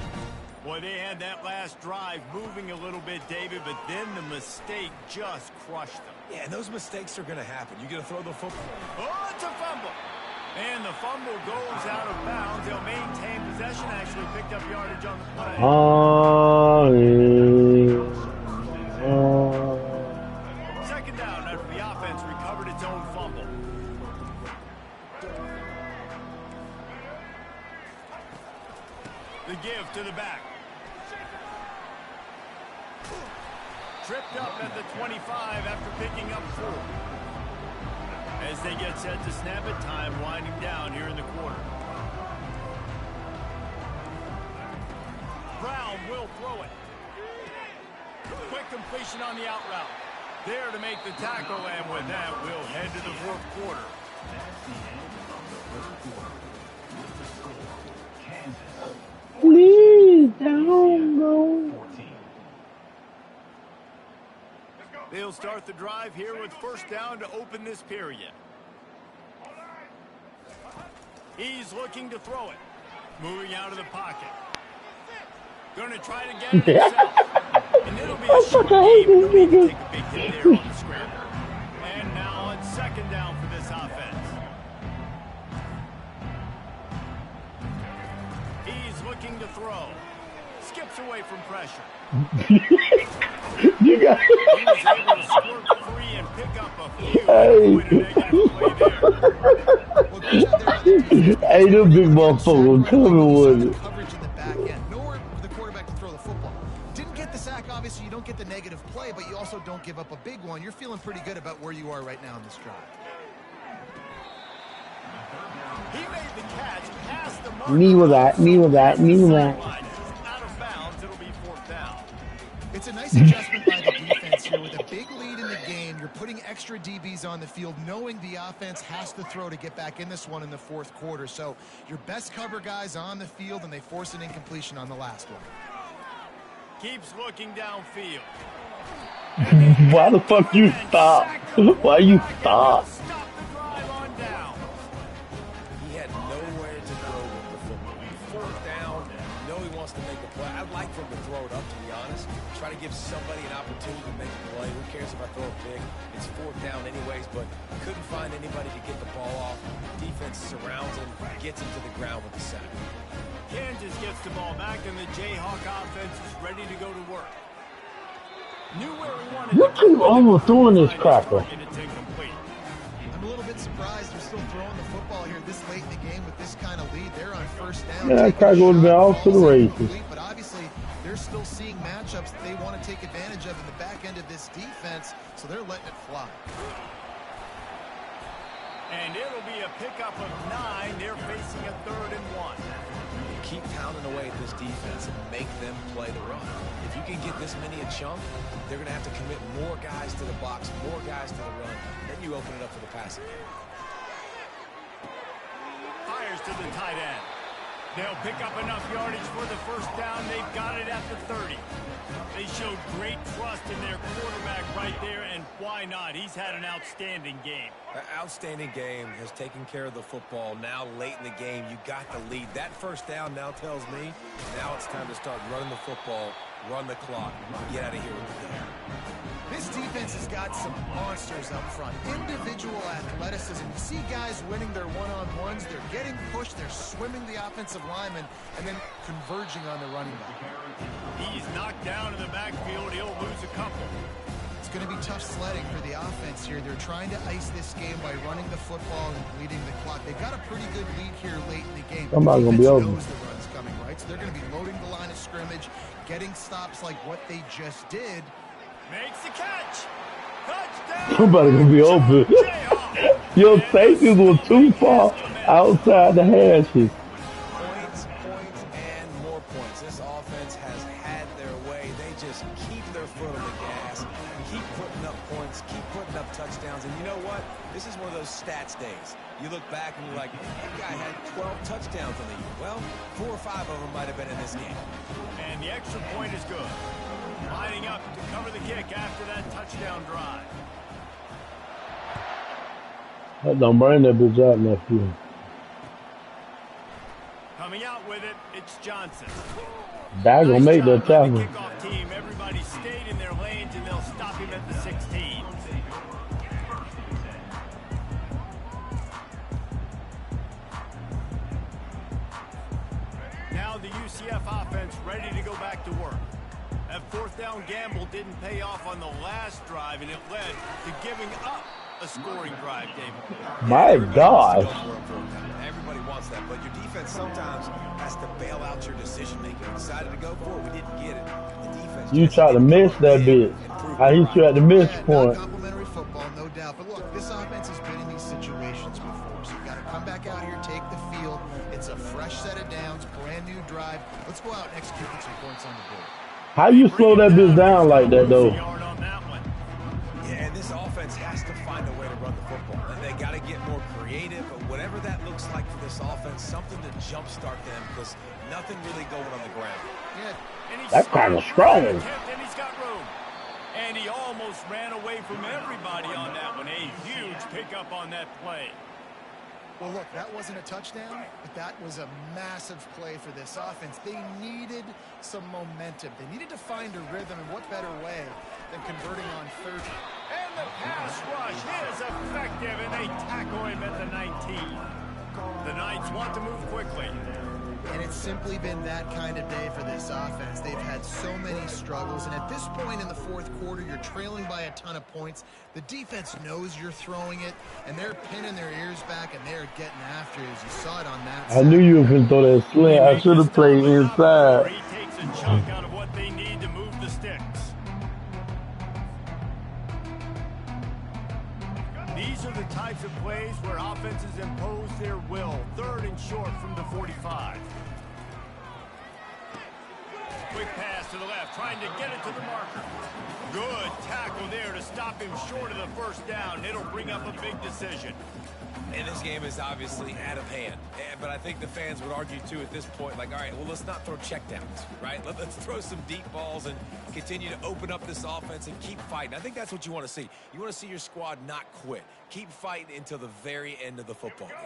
Boy, they had that last drive moving a little bit, David, but then the mistake just crushed them. Yeah, and those mistakes are going to happen. You're going to throw the football. Oh, it's a fumble. And the fumble goes out of bounds. They'll maintain possession. Actually picked up yardage on the play. Second down after the offense recovered its own fumble. The give to the back. Tripped up at the 25 after picking up 4. As they get set to snap it, time winding down here in the quarter. Brown will throw it. Quick completion on the out route. There to make the tackle, and with that, we'll head to the fourth quarter. Please don't go. They'll start the drive here with first down to open this period. He's looking to throw it. Moving out of the pocket. Going to try to get it himself. And it'll be a short game. He'll take a big hit there on the scramble. And now on second down for this offense. He's looking to throw. Skips away from pressure. You got He was able to squirt free and pick up a few. Avoid a negative play there. Hey, them big motherfuckers coming with it. Coverage in the back end. Nowhere for the quarterback to throw the football. Didn't get the sack, obviously. You don't get the negative play, but you also don't give up a big one. You're feeling pretty good about where you are right now in this drive. He made the catch, past the mark. Me with that. Out of bounds, it'll be fourth down. It's a nice adjustment by the defense here. With a big lead in the game, you're putting extra DBs on the field, knowing the offense has to throw to get back in this one in the fourth quarter. So your best cover guys on the field, and they force an incompletion on the last one. Keeps looking downfield. Why the fuck you stop? Why you stop? Stop the drive on down. He had nowhere to go with the football. Fourth down, know he wants to make a play. I'd like for him to throw it up, to be honest. Try to give somebody an opportunity to make a play. Who cares if I throw it big? It's fourth down anyways, but couldn't find anybody to get the ball off. Defense surrounds him, gets him to the ground with the sack. Kansas gets the ball back, and the Jayhawk offense is ready to go to work. Knew where he wanted You to keep go. overthrowing this cracker. And it's incomplete. I'm a little bit surprised they're still throwing the football here this late in the game with this kind of lead. They're on first down. Yeah, that cracker would have been off to the races. But obviously, they're still seeing matchups that they want to take advantage of in the back end of this defense, so they're letting it fly. And it'll be a pickup of 9. They're facing a 3rd and 1. Keep pounding away at this defense and make them play the run. If you can get this many a chunk, they're going to have to commit more guys to the box, more guys to the run. Then you open it up for the passing game. Fires to the tight end. They'll pick up enough yardage for the first down. They've got it at the 30. They showed great trust in their quarterback right there, and why not? He's had an outstanding game. An outstanding game, has taken care of the football. Now late in the game, you got the lead. That first down now tells me now it's time to start running the football run the clock, get out of here with the game. This defense has got some monsters up front. Individual athleticism. You see guys winning their one-on-ones. They're getting pushed. They're swimming the offensive lineman and then converging on the running back. He's knocked down in the backfield. He'll lose a couple. It's going to be tough sledding for the offense here. They're trying to ice this game by running the football and bleeding the clock. They've got a pretty good lead here late in the game. Somebody's going to be open. Knows the run's coming, right? So they're going to be loading the line of scrimmage, getting stops like what they just did. Makes the catch. Touchdown. Somebody's going to be open. Your safeties were too far outside the hashes. Points, and more points. This offense has had their way. They just keep their foot on the gas, keep putting up points, keep putting up touchdowns. And you know what? This is one of those stats days. You look back and you're like, that guy had 12 touchdowns in the year. Well, 4 or 5 of them might have been in this game. And the extra point is good. Lining up to cover the kick after that touchdown drive. Don't bring that bitch out nephew. Coming out with it, it's Johnson. That gonna make that tackle. Kickoff team, everybody stayed in their lanes and they'll stop him at the 16. Now the UCF offense ready to go back to work. That fourth down gamble didn't pay off on the last drive, and it led to giving up a scoring drive, David. My gosh. Everybody wants that, but your defense sometimes has to bail out your decision-making. We decided to go for it. We didn't get it. The defense You try to miss that bitch. I hit you at the miss point. Complimentary football, no doubt. But look, this offense has been in these situations before, so you've got to come back out here, take the field. It's a fresh set of downs, brand new drive. Let's go out and execute with some points on the board. How you slow that bitch down like that, though? Yeah, and this offense has to find a way to run the football. And they got to get more creative, but whatever that looks like for this offense, something to jumpstart them, because nothing really going on the ground. Yeah, That's kind of strong. And he's got room. And he almost ran away from everybody on that one. A huge pickup on that play. Well, look, that wasn't a touchdown, but that was a massive play for this offense. They needed some momentum. They needed to find a rhythm, and what better way than converting on third. And the pass rush is effective, and they tackle him at the 19. The Knights want to move quickly. And it's simply been that kind of day for this offense. They've had so many struggles, and at this point in the fourth quarter, you're trailing by a ton of points. The defense knows you're throwing it, and they're pinning their ears back, and they're getting after it, as you saw it on that side. I knew you were going to throw that slant. I should have played inside. He takes a chunk out of what they need to move the sticks. These are the types of plays where offenses impose their will. Third and short from the 45. Quick pass to the left, trying to get it to the marker. Good tackle there to stop him short of the first down. It'll bring up a big decision. And this game is obviously out of hand. But I think the fans would argue, too, at this point, like, all right, well, let's not throw checkdowns, right? Let's throw some deep balls and continue to open up this offense and keep fighting. I think that's what you want to see. You want to see your squad not quit. Keep fighting until the very end of the football game.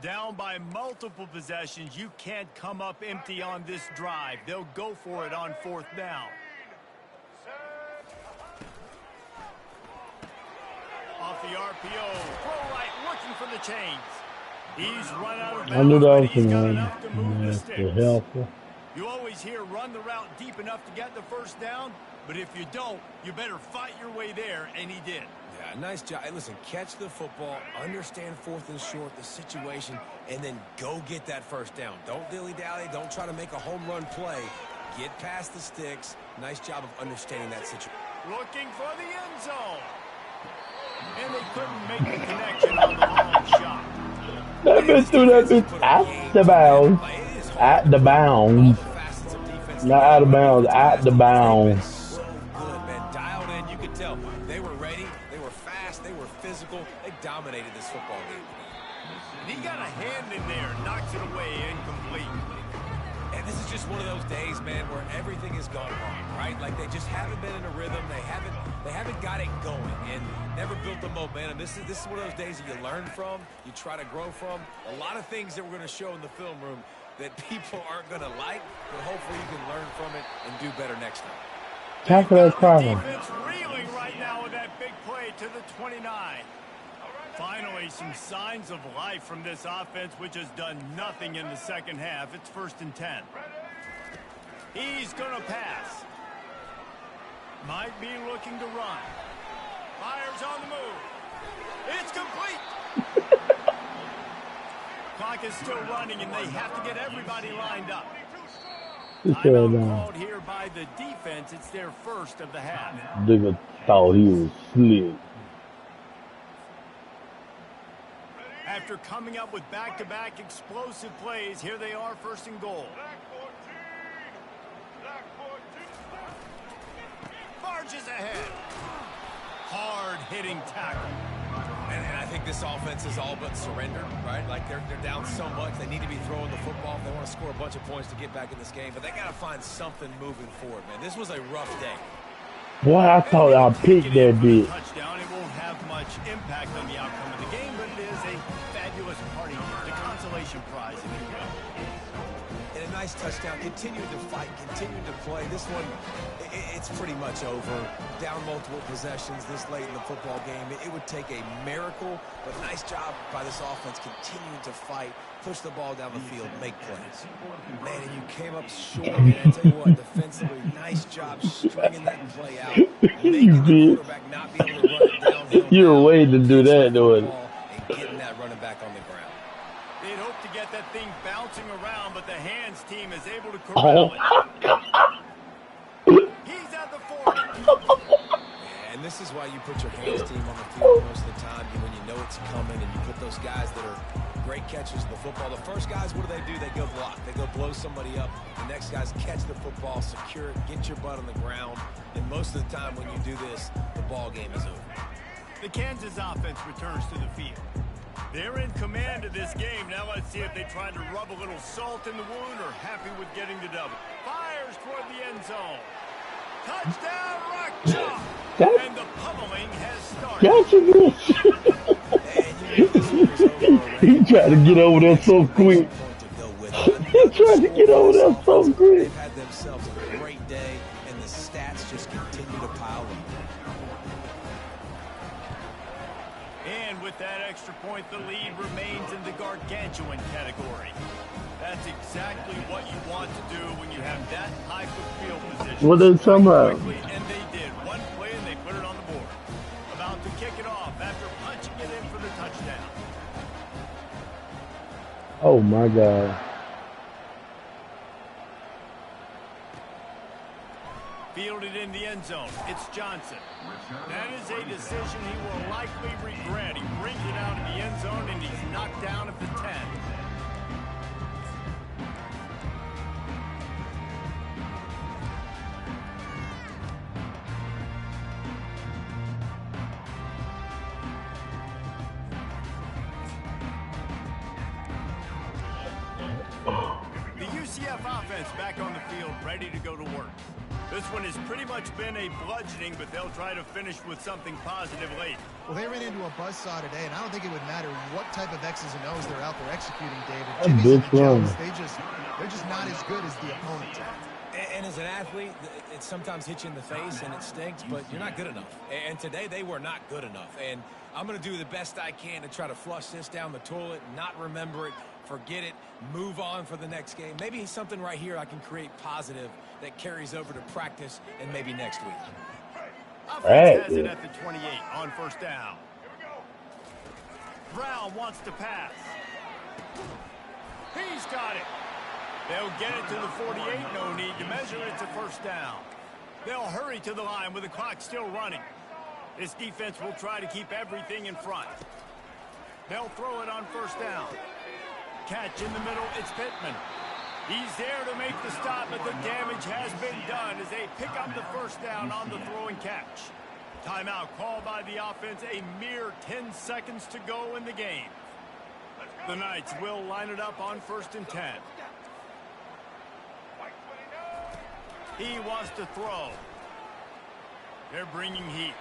Down by multiple possessions, you can't come up empty on this drive. They'll go for it on fourth down. Off the RPO, throw right, looking for the chains. He's run out of bounds. I knew that was He's got enough to move the sticks. helpful. You always hear run the route deep enough to get the first down, but if you don't, you better fight your way there, and he did. Yeah, nice job. Hey, listen, catch the football, understand fourth and short, the situation, and then go get that first down. Don't dilly-dally. Don't try to make a home run play. Get past the sticks. Nice job of understanding that situation. Looking for the end zone. And they couldn't make the connection on the long shot. That bitch threw that bitch at the bounds. At the bounds. Not out of bounds, at the bounds. So good, man. Dialed in. You could tell they were ready. They were fast. They were physical. They dominated this football game. And he got a hand in there, knocks it away, incomplete. And this is just one of those days, man, where everything has gone wrong, right? Like they just haven't been in a rhythm. They haven't got it going and never built the momentum. This is one of those days that you learn from, you try to grow from. A lot of things that we're going to show in the film room that people aren't going to like, but hopefully you can learn from it and do better next time. Tackle that crime. Defense reeling right now with that big play to the 29. Finally, some signs of life from this offense, which has done nothing in the second half. It's 1st and 10. He's going to pass. Might be looking to run. Fires on the move. It's complete. Clock is still running, and they have to get everybody lined up. Timeout called here by the defense. It's their first of the half. Nigga thought he was slick. After coming up with back-to-back explosive plays, here they are, 1st and goal. Barges ahead. Hard-hitting tackle. And I think this offense is all but surrendered, right? Like they're down so much, they need to be throwing the football if they want to score a bunch of points to get back in this game. But they got to find something moving forward, man. This was a rough day. Boy, I thought I picked that bitch. Touchdown. It won't have much impact on the outcome of the game, but it is a fabulous party, the consolation prize, if you will. And a nice touchdown. Continuing to fight, continuing to play. This one, it's pretty much over. Down multiple possessions this late in the football game. It would take a miracle, but nice job by this offense continuing to fight, push the ball down the field, make plays. Man, and you came up short. And I tell you what, defensively, nice job stringing that play out, making the quarterback not be able to run it downhill. You were waiting to do that, doing it. And getting that running back on the ground. They'd hope to get that thing bouncing around, but the hands team is able to corral it. He's at the 40. And this is why you put your hands team on the field most of the time, when you know it's coming, and you put those guys that are great catchers of the football. The first guys, what do? They go block. They go blow somebody up. The next guys catch the football, secure it, get your butt on the ground. And most of the time when you do this, the ball game is over. The Kansas offense returns to the field. They're in command of this game. Now let's see if they try to rub a little salt in the wound or happy with getting the double. Fires toward the end zone. Touchdown, Rock Chalk! And the pummeling has started. He tried to get over there so quick. He tried to get over there so quick. They've had themselves a great day, and the stats just continue to pile up. And with that extra point, the lead remains in the gargantuan category. That's exactly what you want to do when you have that type of field position. What they talking about? And they did. One play and they put it on the board. About to kick it off after punching it in for the touchdown. Oh my God. Fielded in the end zone. It's Johnson. That is a decision he will likely regret. He brings it out in the end zone and he's knocked down at the 10. The UCF offense back on the field, ready to go to work. This one has pretty much been a bludgeoning, but they'll try to finish with something positive late. Well, they ran into a buzzsaw today, and I don't think it would matter what type of X's and O's they're out there executing, David. Jimmy's and the Jones, they're just not as good as the opponent. And as an athlete, it sometimes hits you in the face and it stinks, but you're not good enough. And today they were not good enough. And I'm going to do the best I can to try to flush this down the toilet, not remember it, forget it, move on for the next game. Maybe something right here I can create positive that carries over to practice and maybe next week. Offense has it at the 28 on first down. Brown wants to pass. He's got it. They'll get it to the 48. No need to measure it to first down. They'll hurry to the line with the clock still running. This defense will try to keep everything in front. They'll throw it on first down. Catch in the middle, it's Pittman. He's there to make the stop, but the damage has been done as they pick up the first down on the throw and catch. Timeout called by the offense, a mere 10 seconds to go in the game. The Knights will line it up on 1st and 10. He wants to throw. They're bringing heat.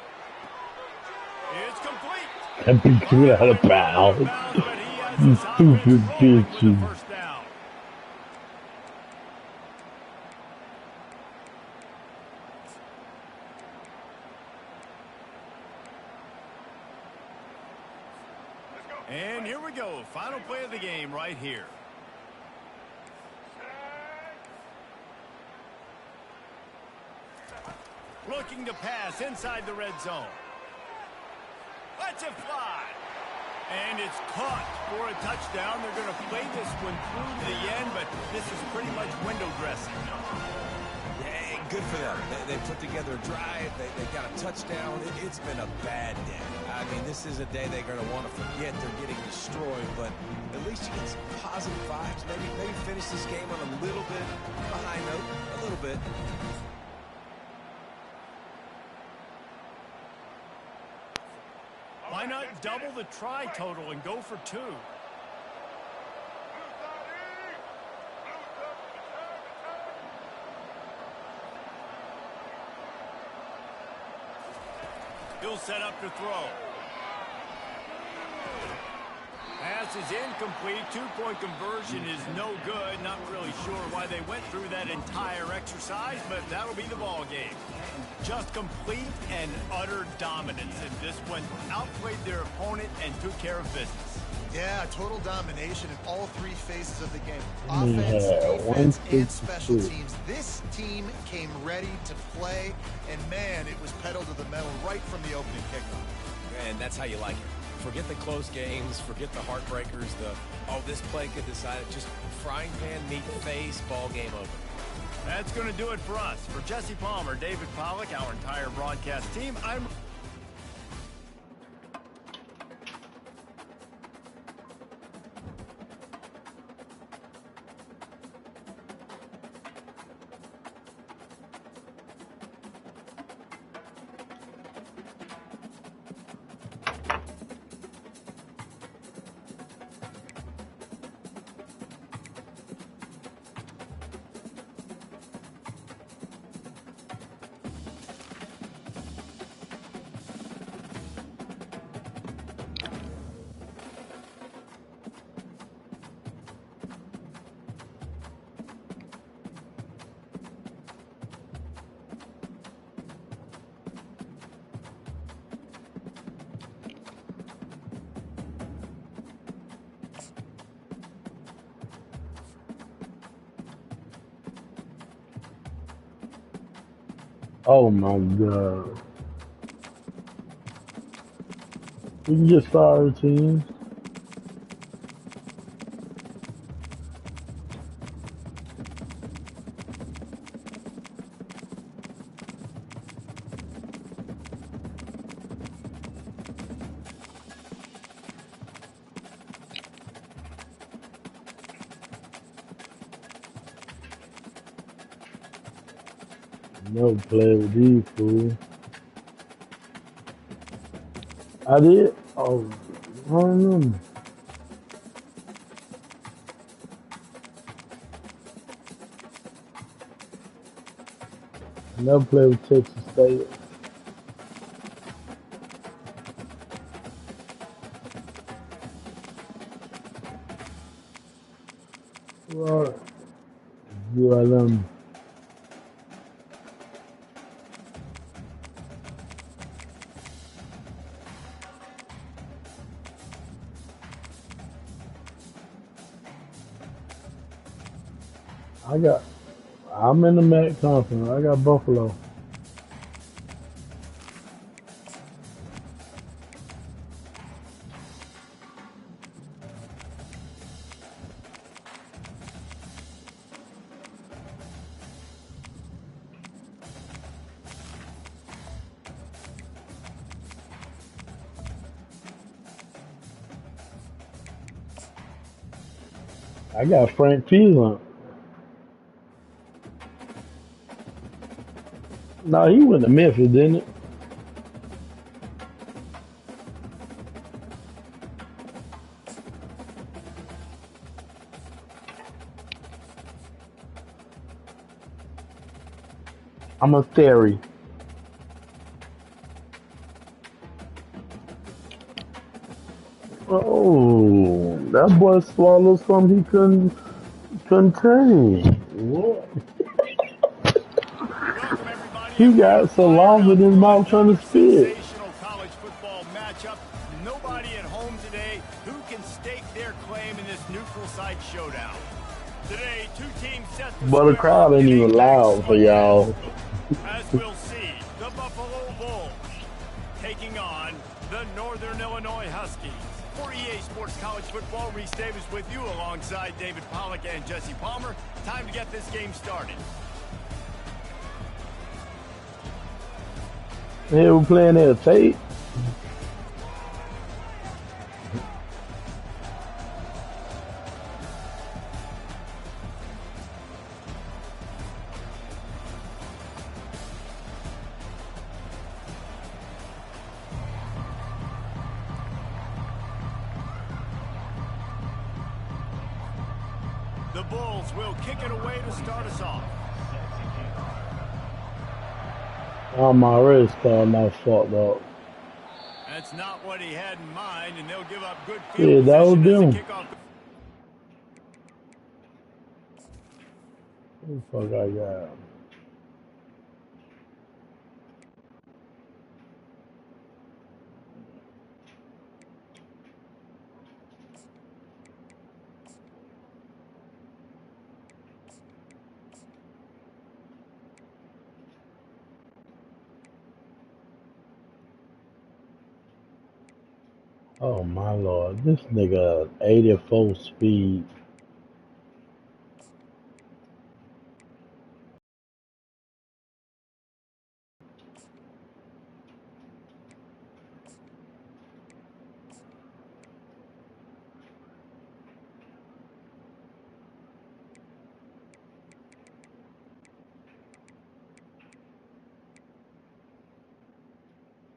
It's complete. That beat you out of bounds. You stupid bitches. And here we go. Final play of the game right here. Looking to pass inside the red zone. Lets it fly. And it's caught for a touchdown. They're going to play this one through to the end, but this is pretty much window dressing. Yeah, good for them. They put together a drive. They got a touchdown. It's been a bad day. I mean, this is a day they're going to want to forget. They're getting destroyed, but at least you get some positive vibes. Maybe finish this game on a little bit of a high note, a little bit. Why not double the try total and go for 2? He'll set up to throw. Pass is incomplete. 2-point conversion is no good. Not really sure why they went through that entire exercise, but that'll be the ball game. Just complete and utter dominance in this one. Outplayed their opponent and took care of business. Yeah, total domination in all 3 phases of the game. Offense, defense, and special teams. This team came ready to play, and man, it was pedal to the metal right from the opening kickoff. And that's how you like it. Forget the close games, forget the heartbreakers, this play could decide it. Just frying pan, meet face, ball game over. That's going to do it for us. For Jesse Palmer, David Pollack, our entire broadcast team, I'm... Oh my God. We can get started, team. No play with these fools. I did? Oh, I don't know. Never play with Texas State. Right. You are them. I'm in the MAC conference. I got Buffalo. I got Frank Peeland. No, he went to Memphis, didn't it? I'm a theory. Oh, that boy swallowed something he couldn't contain. What? Welcome, everybody. He got saliva in his mouth trying to spit. Sensational college football matchup. Nobody at home today who five-a-side showdown. Today, two teams set to But the square off crowd ain't in a even loud for y'all. as we'll see, the Buffalo Bulls taking on the Northern Illinois Huskies. For EA Sports College Football, Reese Davis with you alongside David Pollack and Jesse Palmer. Time to get this game started. Hey, we're playing that tape. The Bulls will kick it away to start us off. I'm already starting off fucked up. That's not what he had in mind, and they'll give up good Yeah, field that was position as them. the kickoff. What the fuck I got? Oh my lord, this nigga 84 speed.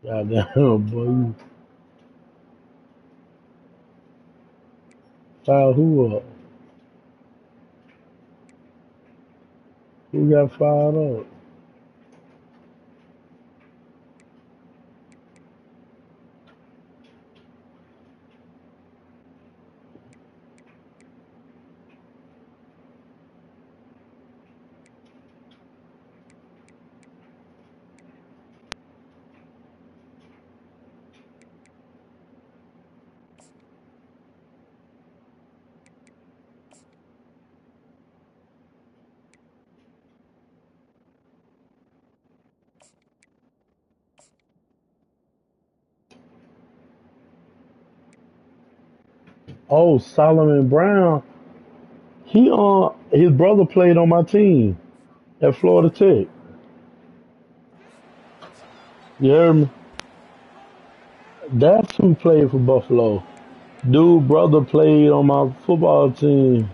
Goddamn, boy. Foul who up? Who got fired up? Oh, Solomon Brown. His brother played on my team at Florida Tech. You heard me? That's who played for Buffalo. Dude, brother played on my football team.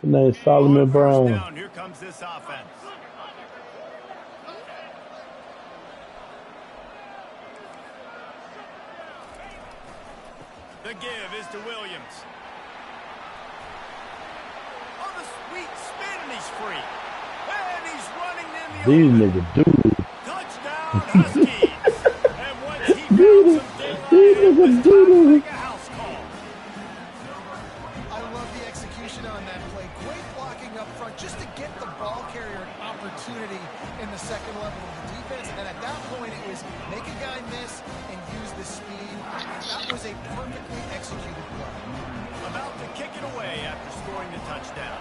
His name's Solomon On first Brown. down, here comes this offense. The give is to Williams. On the sweet spin, and he's free. And he's running in the These open. niggas do. Touchdown, Huskies. And once he found These some daylight, these it was niggas time to do. make a house call. I love the execution on that play. Great blocking up front just to get the ball carrier an opportunity in the second level of the defense. And at that point, it was make a guy miss and use the speed. That was a perfectly executed play. About to kick it away after scoring the touchdown.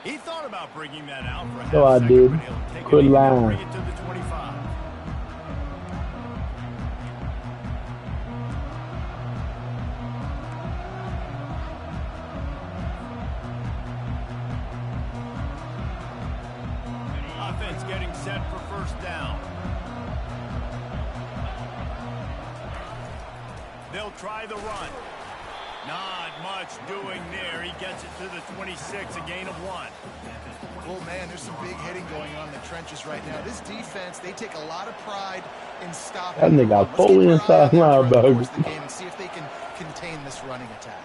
He thought about bringing that out for a half No, I second, did. but he'll take Quit it in and lying. bring it to the 25. Offense getting set for first down. They'll try the run. Not much doing there. He gets it to the 26, a gain of 1. Well, man, there's some big hitting going on in the trenches right now. This defense, they take a lot of pride in stopping. That nigga got Let's 4 keep our eye inside on them throughout the course of the linebackers. game and see if they can contain this running attack.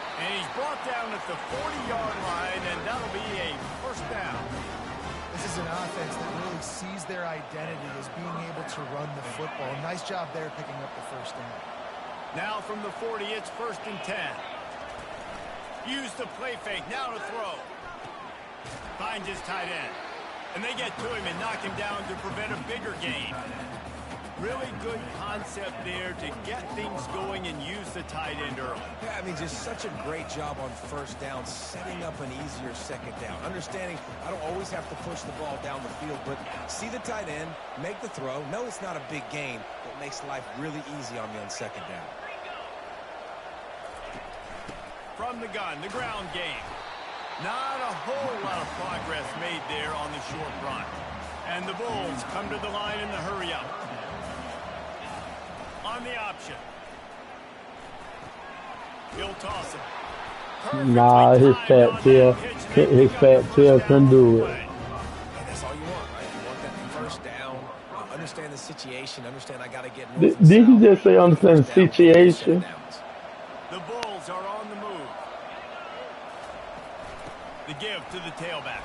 And he's brought down at the 40-yard line, and that'll be a first down. This is an offense that really sees their identity as being able to run the football. Nice job there picking up the first down. Now from the 40, it's 1st and 10. Use the play fake. Now to throw. Finds his tight end. And they get to him and knock him down to prevent a bigger gain. Really good concept there to get things going and use the tight end early. Yeah, I mean, just such a great job on first down, setting up an easier second down. Understanding I don't always have to push the ball down the field, but see the tight end, make the throw. No, it's not a big gain, but makes life really easy on me on second down. From the gun, the ground game. Not a whole lot of progress made there on the short run. And the Bulls come to the line in the hurry up. On the option. He'll toss it. Nah, his fat tail couldn't do it. And that's all you want, right? You want that first down. Understand the situation. Understand I got to get north and Did he south. just say understand the situation? The Bulls are on the move. The give to the tailback.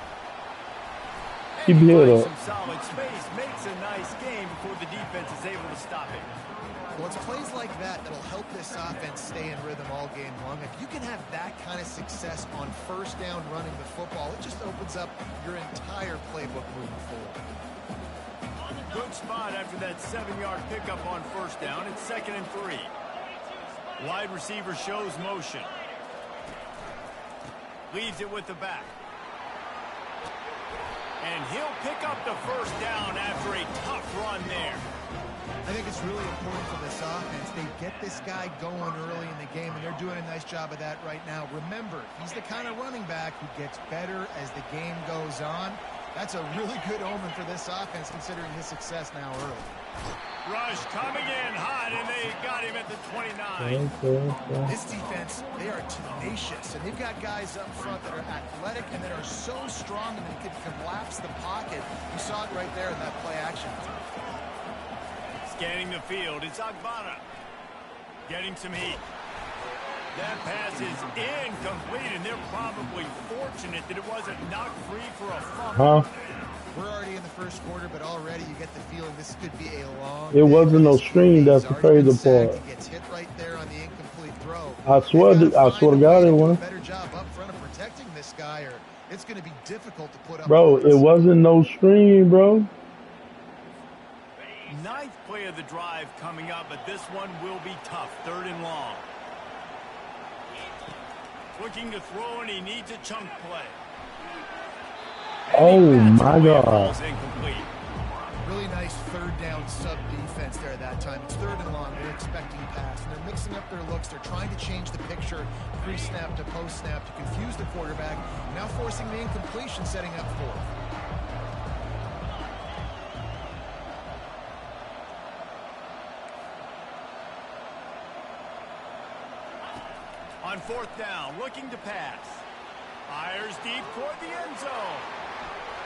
Keep And he your head finds up. some solid space, makes a nice game before the defense is able to stop it. Well, it's plays like that that'll help this offense stay in rhythm all game long. If you can have that kind of success on first down running the football, it just opens up your entire playbook moving forward. Good spot after that 7-yard pickup on first down. It's 2nd and 3. Wide receiver shows motion. Leaves it with the back. And he'll pick up the first down after a tough run there. I think it's really important for this offense. They get this guy going early in the game, and they're doing a nice job of that right now. Remember, he's the kind of running back who gets better as the game goes on. That's a really good omen for this offense, considering his success now early. Rush coming in hot, and they got him at the 29. This defense, they are tenacious, and they've got guys up front that are athletic and that are so strong and they can collapse the pocket. You saw it right there in that play action. Scanning the field, it's Agbana. Getting some heat. That pass is incomplete, and they're probably fortunate that it wasn't knocked free for a fumble. We're already in the first quarter, but already you get the feeling this could be a long. It wasn't no screen. That's the crazy part. He gets hit right there on the incomplete throw. I swear to God, it was. Better job up front of protecting this guy, or it's going to be difficult to put up. Bro, it wasn't no screen, bro. 9th play of the drive coming up, but this one will be tough. 3rd and long. Looking to throw, and he needs a chunk play. Oh my God. Incomplete. Really nice 3rd down sub defense there that time. It's 3rd and long. They're expecting pass, and they're mixing up their looks. They're trying to change the picture pre-snap to post-snap to confuse the quarterback. Now forcing the incompletion, setting up 4th. On 4th down, looking to pass. Fires deep toward the end zone.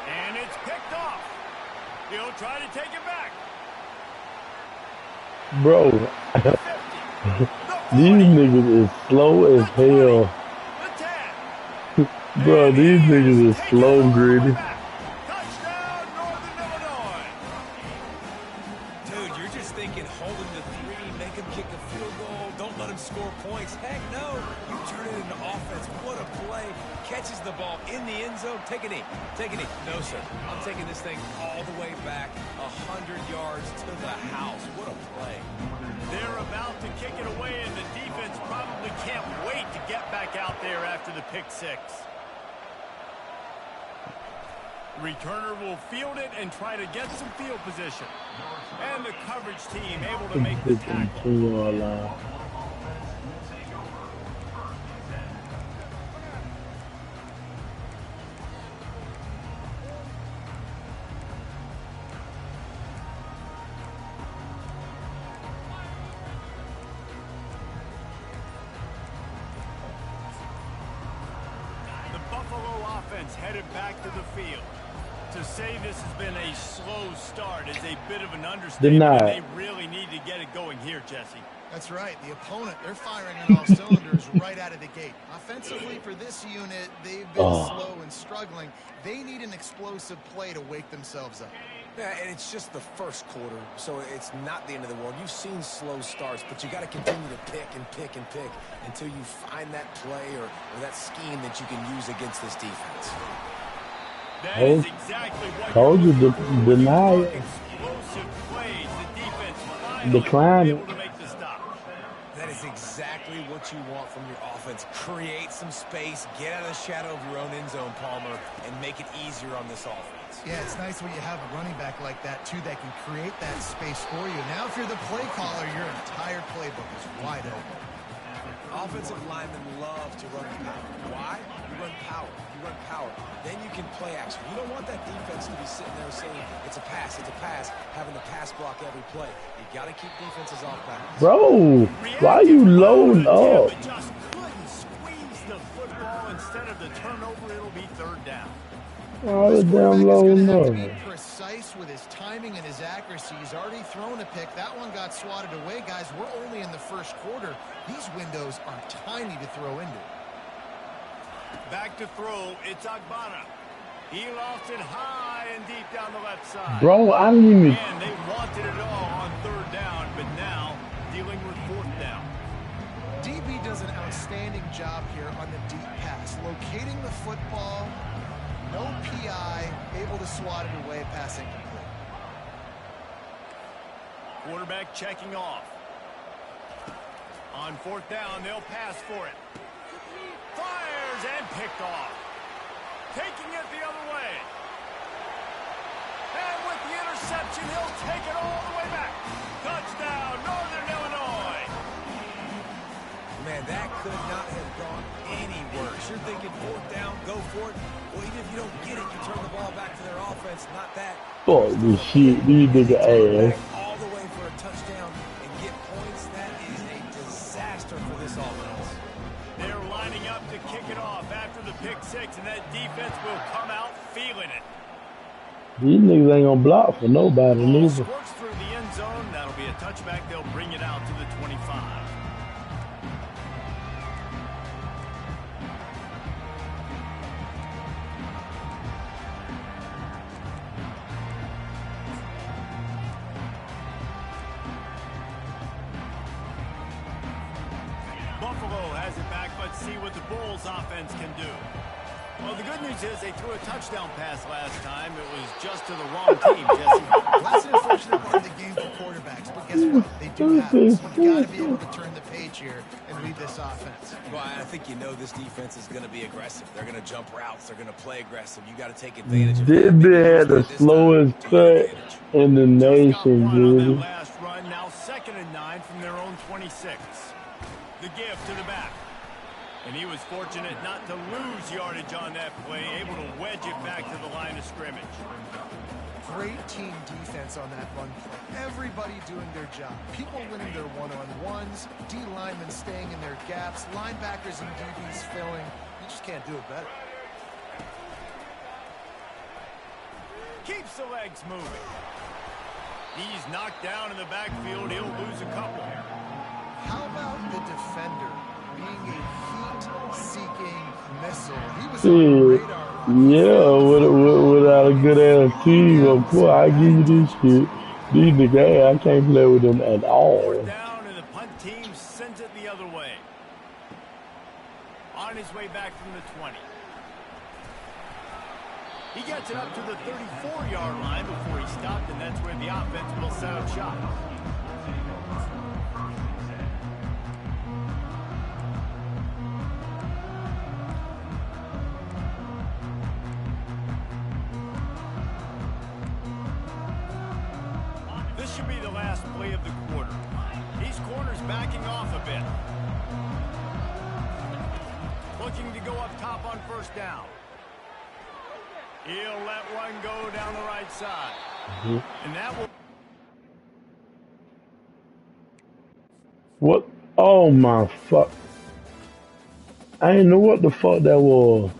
And it's picked off. He'll try to take it back. Bro, 50, these niggas is slow as hell. the 10. Bro, these niggas is slow, greedy. Touchdown, Northern Illinois. Dude, you're just thinking holding the 3, make him kick a field goal, don't let him score points. Heck no, you turn it into offense. What a play. Catches the ball in the end zone. Take a knee. Take a knee. No, sir. I'm taking this thing all the way back 100 yards to the house. What a play. They're about to kick it away, and the defense probably can't wait to get back out there after the pick 6. Returner will field it and try to get some field position. And the coverage team able to make the tackle. The Buffalo offense headed back to the field. To say this has been a slow start is a bit of an understatement. They really need to get it going here, Jesse. That's right. The opponent, they're firing on all cylinders right out of the gate. Offensively, for this unit, they've been slow and struggling. They need an explosive play to wake themselves up. Yeah, and it's just the first quarter, so it's not the end of the world. You've seen slow starts, but you got to continue to pick and pick and pick until you find that play or that scheme that you can use against this defense. That is exactly what Told you're you looking for when you deny talk it. explosive plays. The defense finally Decline able it. to make the stop. That is exactly what you want from your offense. Create some space, get out of the shadow of your own end zone, Palmer, and make it easier on this offense. Yeah, it's nice when you have a running back like that, too, that can create that space for you. Now, if you're the play caller, your entire playbook is wide open. Offensive linemen love to run power. Why? You run power. You run power. Then you can play action. You don't want that defense to be sitting there saying, it's a pass, having to pass block every play. You got to keep defenses off balance. Bro, why you loading up? But just couldn't squeeze the football. Instead of the turnover, it'll be third down. All This the quarterback damn is going loading to have to be up. precise with his timing and his accuracy. He's already thrown a pick. That one got swatted away. Guys, we're only in the first quarter. These windows are tiny to throw into. Back to throw. It's Agbana. He lost it high and deep down the left side. Bro, I didn't even. And they wanted it all on third down, but now dealing with fourth down. DB does an outstanding job here on the deep pass, locating the football. No PI, able to swat it away, pass incomplete. Quarterback checking off. On fourth down, they'll pass for it. Fires and picked off. Taking it the other way. And with the interception, he'll take it all the way back. Touchdown, Northern Illinois. Man, that could not have gone any worse. You're thinking fourth down, go for it. Well, even if you don't get it, you turn the ball back to their offense. Not that. Fuck this shit. These nigga ass. All the way for a touchdown and get points. That is a disaster for this offense. They're lining up to kick it off after the pick six, and that defense will come out feeling it. These niggas ain't gonna block for nobody, Ball neither. squirts through the end zone. That'll be a touchback. They'll bring it out to the 25. Buffalo has it back. Let's see what the Bulls offense can do. Well, the good news is they threw a touchdown pass last time. It was just to the wrong team, Jesse. Well, that's an unfortunate part of the game for quarterbacks, but guess what? They do have it. So you've got to be able to turn the page here and lead this offense. Well, I think you know this defense is going to be aggressive. They're going to jump routes. They're going to play aggressive. You got to take advantage of This that. bitch had the slowest cut in the nation, On dude. that last run, now 2nd and 9 from their own 26. The give to the back. And he was fortunate not to lose yardage on that play, able to wedge it back to the line of scrimmage. Great team defense on that run play. Everybody doing their job. People winning their one-on-ones, D linemen staying in their gaps, linebackers and DBs filling. You just can't do it better. Keeps the legs moving. He's knocked down in the backfield. He'll lose a couple. How about the defender being a heat-seeking missile? He was Shit. on the radar. Yeah, without a good ass team, of course, I give you this shit. These niggas, I can't play with them at all. Fourth down, and the punt team sends it the other way. On his way back from the 20. He gets it up to the 34-yard line before he stopped, and that's where the offense will set up shop. This should be the last play of the quarter. These corners backing off a bit. Looking to go up top on first down. He'll let one go down the right side. And that will... What? Oh my fuck. I didn't know what the fuck that was.